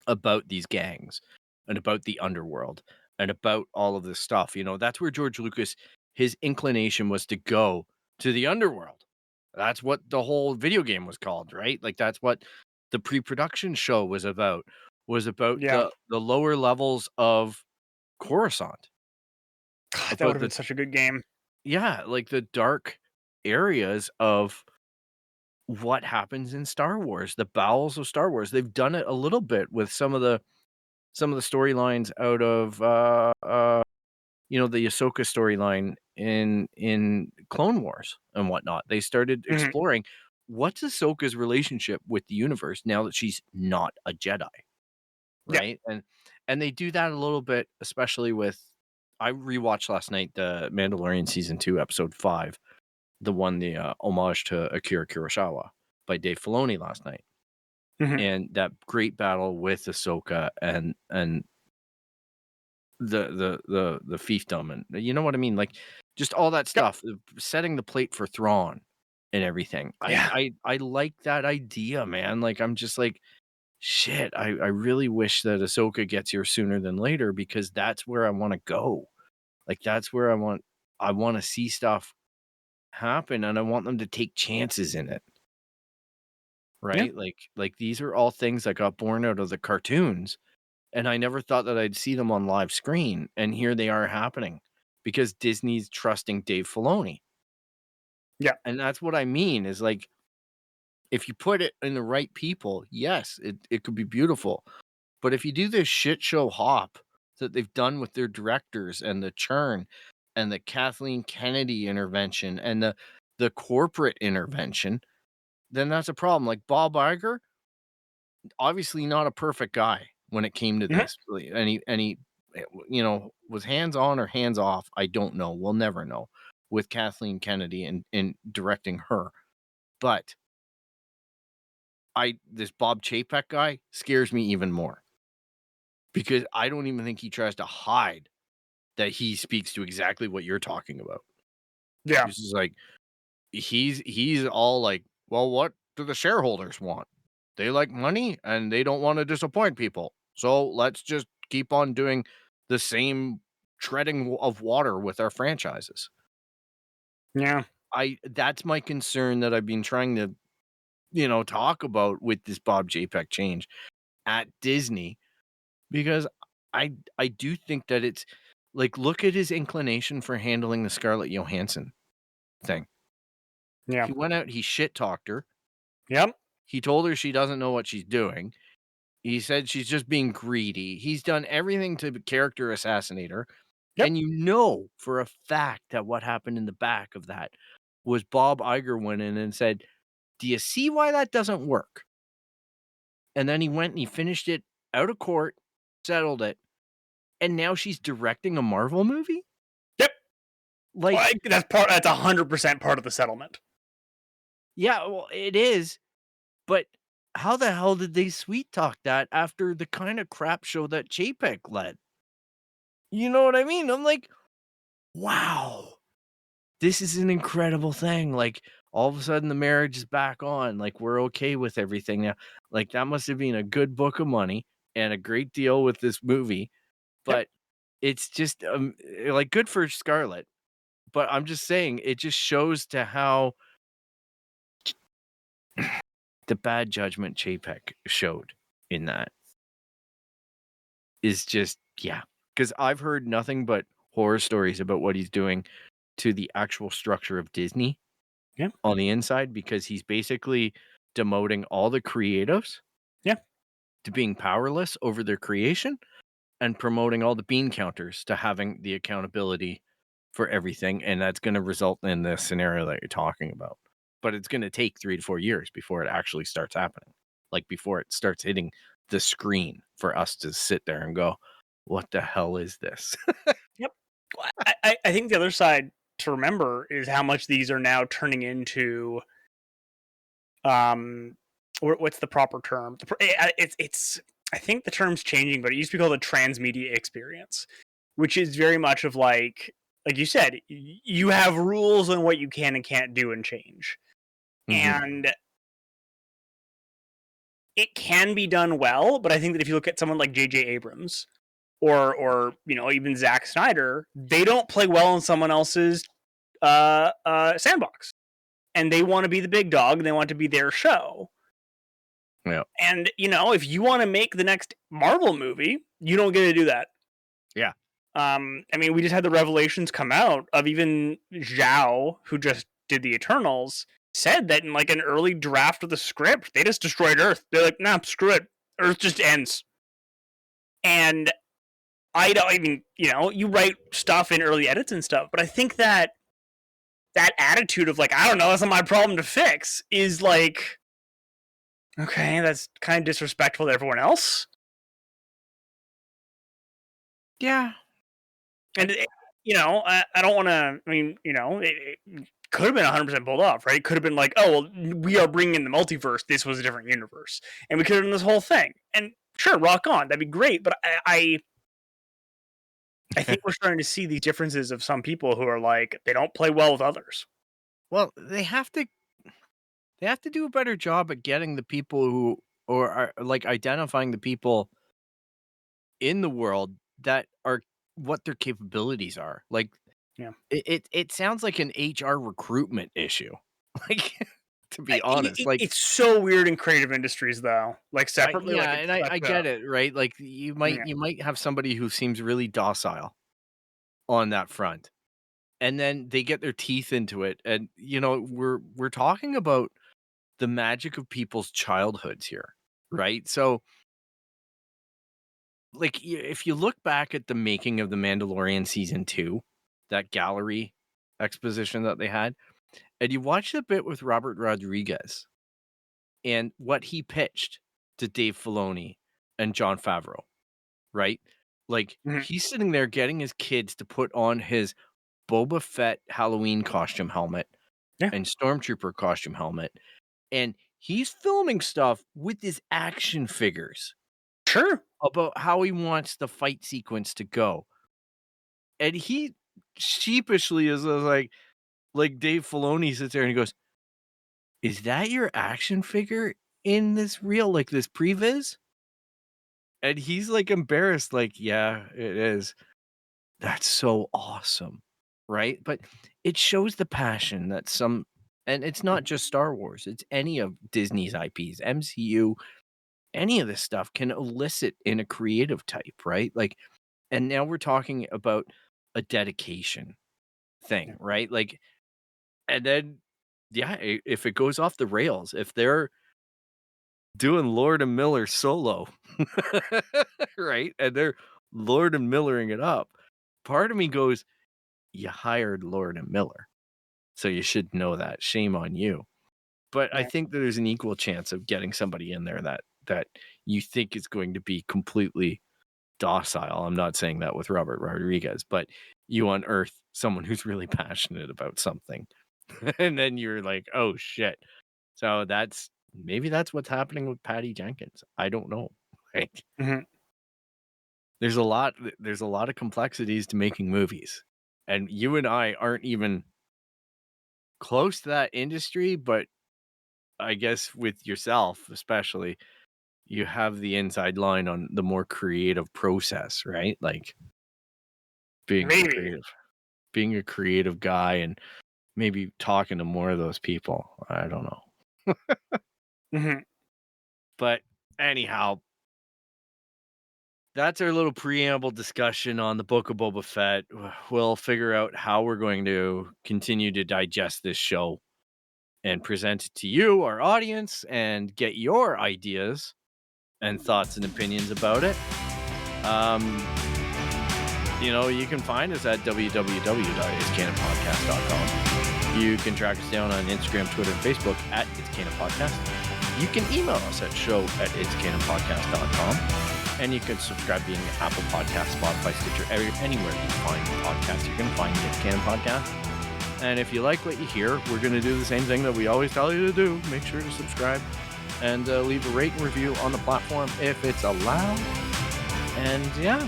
[SPEAKER 2] about these gangs and about the underworld and about all of this stuff. That's where George Lucas, his inclination was to go to the underworld. That's what the whole video game was called, right? Like, that's what the pre-production show was about the lower levels of Coruscant.
[SPEAKER 3] God, that would have been such a good game.
[SPEAKER 2] Yeah, like the dark areas of what happens in Star Wars, the bowels of Star Wars. They've done it a little bit with some of the storylines out of the Ahsoka storyline in Clone Wars and whatnot. They started exploring what's Ahsoka's relationship with the universe now that she's not a Jedi, right? Yeah. And they do that a little bit, especially with. I rewatched last night the Mandalorian season 2, episode 5, the homage to Akira Kurosawa by Dave Filoni last night, and that great battle with Ahsoka and the fiefdom, and you know what I mean, like just all that stuff, setting the plate for Thrawn and everything.
[SPEAKER 3] Yeah.
[SPEAKER 2] I like that idea, man. Like, I'm just like, shit, I really wish that Ahsoka gets here sooner than later, because that's where I want to go. Like, that's where I want to see stuff happen, and I want them to take chances in it. Right? Yeah. Like these are all things that got born out of the cartoons, and I never thought that I'd see them on live screen, and here they are happening because Disney's trusting Dave Filoni.
[SPEAKER 3] Yeah.
[SPEAKER 2] And that's what I mean, is like, if you put it in the right people, yes, it could be beautiful. But if you do this shit show hop that they've done with their directors and the churn and the Kathleen Kennedy intervention and the corporate intervention, then that's a problem. Like, Bob Iger, obviously not a perfect guy when it came to this. And he was hands on or hands off. I don't know. We'll never know with Kathleen Kennedy and directing her. But this Bob Chapek guy scares me even more, because I don't even think he tries to hide that he speaks to exactly what you're talking about.
[SPEAKER 3] Yeah.
[SPEAKER 2] This is like, he's all like, well, what do the shareholders want? They like money and they don't want to disappoint people. So let's just keep on doing the same treading of water with our franchises.
[SPEAKER 3] Yeah.
[SPEAKER 2] That's my concern that I've been trying to, talk about with this Bob Chapek change at Disney, because I do think that it's like, look at his inclination for handling the Scarlett Johansson thing.
[SPEAKER 3] Yeah.
[SPEAKER 2] He went out, he shit talked her.
[SPEAKER 3] Yep.
[SPEAKER 2] He told her she doesn't know what she's doing. He said she's just being greedy. He's done everything to character assassinate her.
[SPEAKER 3] Yep.
[SPEAKER 2] And you know for a fact that what happened in the back of that was Bob Iger went in and said, do you see why that doesn't work? And then he went and he finished it out of court, settled it, and now she's directing a Marvel movie?
[SPEAKER 3] Yep.
[SPEAKER 2] Like,
[SPEAKER 3] that's 100% part of the settlement.
[SPEAKER 2] Yeah, well, it is. But how the hell did they sweet talk that after the kind of crap show that Chapek led? You know what I mean? I'm like, wow, this is an incredible thing. Like, all of a sudden the marriage is back on. Like, we're okay with everything now. Like, that must have been a good book of money and a great deal with this movie. But it's just like, good for Scarlett. But I'm just saying, it just shows to how the bad judgment Chapek showed in that is just, yeah. Because I've heard nothing but horror stories about what he's doing to the actual structure of Disney on the inside, because he's basically demoting all the creatives to being powerless over their creation and promoting all the bean counters to having the accountability for everything. And that's going to result in this scenario that you're talking about. But it's going to take 3 to 4 years before it actually starts happening. Like, before it starts hitting the screen for us to sit there and go, what the hell is this?
[SPEAKER 3] Yep. I think the other side to remember is how much these are now turning into, what's the proper term? It's I think the term's changing, but it used to be called a transmedia experience, which is very much of like you said, you have rules on what you can and can't do and change. And it can be done well, but I think that if you look at someone like J.J. Abrams or even Zack Snyder, they don't play well in someone else's sandbox. And they want to be the big dog, and they want to be their show.
[SPEAKER 2] Yeah.
[SPEAKER 3] And, if you want to make the next Marvel movie, you don't get to do that.
[SPEAKER 2] Yeah.
[SPEAKER 3] We just had the revelations come out of even Zhao, who just did the Eternals, said that in like an early draft of the script, they just destroyed Earth. They're like, nah, screw it. Earth just ends. And I don't even, you write stuff in early edits and stuff, but I think that attitude of like, I don't know, that's not my problem to fix, is like, okay, that's kind of disrespectful to everyone else.
[SPEAKER 2] Yeah.
[SPEAKER 3] And, I don't want to, it could have been 100% pulled off, right? It could have been like, oh, well, we are bringing in the multiverse. This was a different universe. And we could have done this whole thing. And sure, rock on. That'd be great. But I think we're starting to see these differences of some people who are like, they don't play well with others.
[SPEAKER 2] Well, they have to do a better job at getting the people who, or are like identifying the people in the world that are what their capabilities are. Like, it sounds like an HR recruitment issue. Like, to be honest, like,
[SPEAKER 3] it's so weird in creative industries though, like separately.
[SPEAKER 2] I get it, right? Like, you might have somebody who seems really docile on that front, and then they get their teeth into it, and we're talking about the magic of people's childhoods here, right? So, like, if you look back at the making of The Mandalorian season 2, that gallery exposition that they had, and you watch the bit with Robert Rodriguez and what he pitched to Dave Filoni and Jon Favreau, right? Like, he's sitting there getting his kids to put on his Boba Fett Halloween costume helmet and Stormtrooper costume helmet, and he's filming stuff with his action figures.
[SPEAKER 3] Sure.
[SPEAKER 2] About how he wants the fight sequence to go. And he sheepishly is like Dave Filoni sits there and he goes, "Is that your action figure in this reel, like this previs?" And he's like embarrassed, like, "Yeah, it is." That's so awesome, right? But it shows the passion that some, and it's not just Star Wars, it's any of Disney's IPs, MCU, any of this stuff can elicit in a creative type, right? Like, and now we're talking about a dedication thing, right? Like, and then, yeah, if it goes off the rails, if they're doing Lord and Miller solo, right? And they're Lord and Millering it up. Part of me goes, you hired Lord and Miller, so you should know that. Shame on you. But I think that there's an equal chance of getting somebody in there that you think is going to be completely docile. I'm not saying that with Robert Rodriguez, but you unearth someone who's really passionate about something. And then you're like, oh shit. So maybe that's what's happening with Patty Jenkins. I don't know. Right?
[SPEAKER 3] Mm-hmm.
[SPEAKER 2] There's a lot of complexities to making movies. And you and I aren't even close to that industry, but I guess with yourself, especially, you have the inside line on the more creative process, right? Like being a creative guy and maybe talking to more of those people. I don't know.
[SPEAKER 3] Mm-hmm.
[SPEAKER 2] But anyhow, that's our little preamble discussion on the Book of Boba Fett. We'll figure out how we're going to continue to digest this show and present it to you, our audience, and get your ideas and thoughts and opinions about it. You can find us at www.itscanonpodcast.com. You can track us down on Instagram, Twitter, and Facebook at It's Canon Podcast. You can email us at show@itscanonpodcast.com. And you can subscribe via Apple Podcasts, Spotify, Stitcher, anywhere you find podcasts. You're going to find the It's Canon Podcast. And if you like what you hear, we're going to do the same thing that we always tell you to do. Make sure to subscribe and leave a rate and review on the platform if it's allowed. And yeah,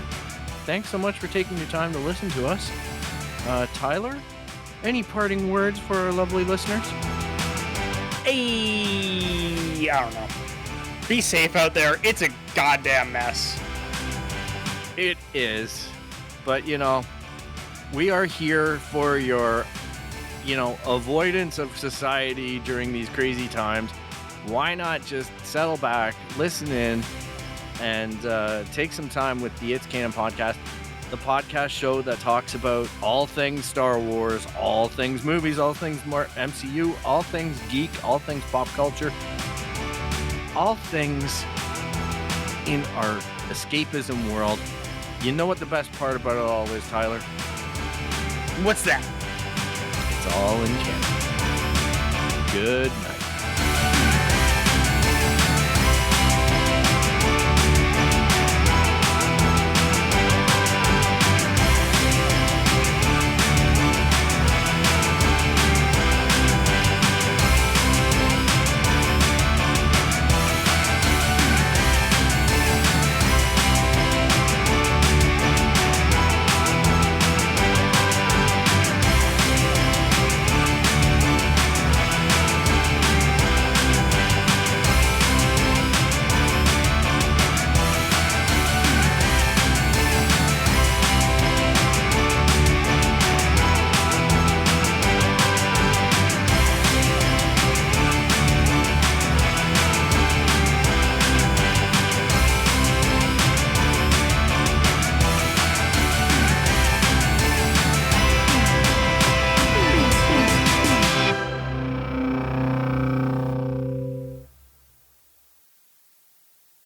[SPEAKER 2] thanks so much for taking your time to listen to us. Tyler, any parting words for our lovely listeners?
[SPEAKER 3] Hey, I don't know. Be safe out there. It's a goddamn mess.
[SPEAKER 2] It is. But, we are here for your, avoidance of society during these crazy times. Why not just settle back, listen in, and take some time with the It's Canon Podcast, the podcast show that talks about all things Star Wars, all things movies, all things more MCU, all things geek, all things pop culture, all things in our escapism world. You know what the best part about it all is, Tyler?
[SPEAKER 3] What's that?
[SPEAKER 2] It's all in canon. Good night.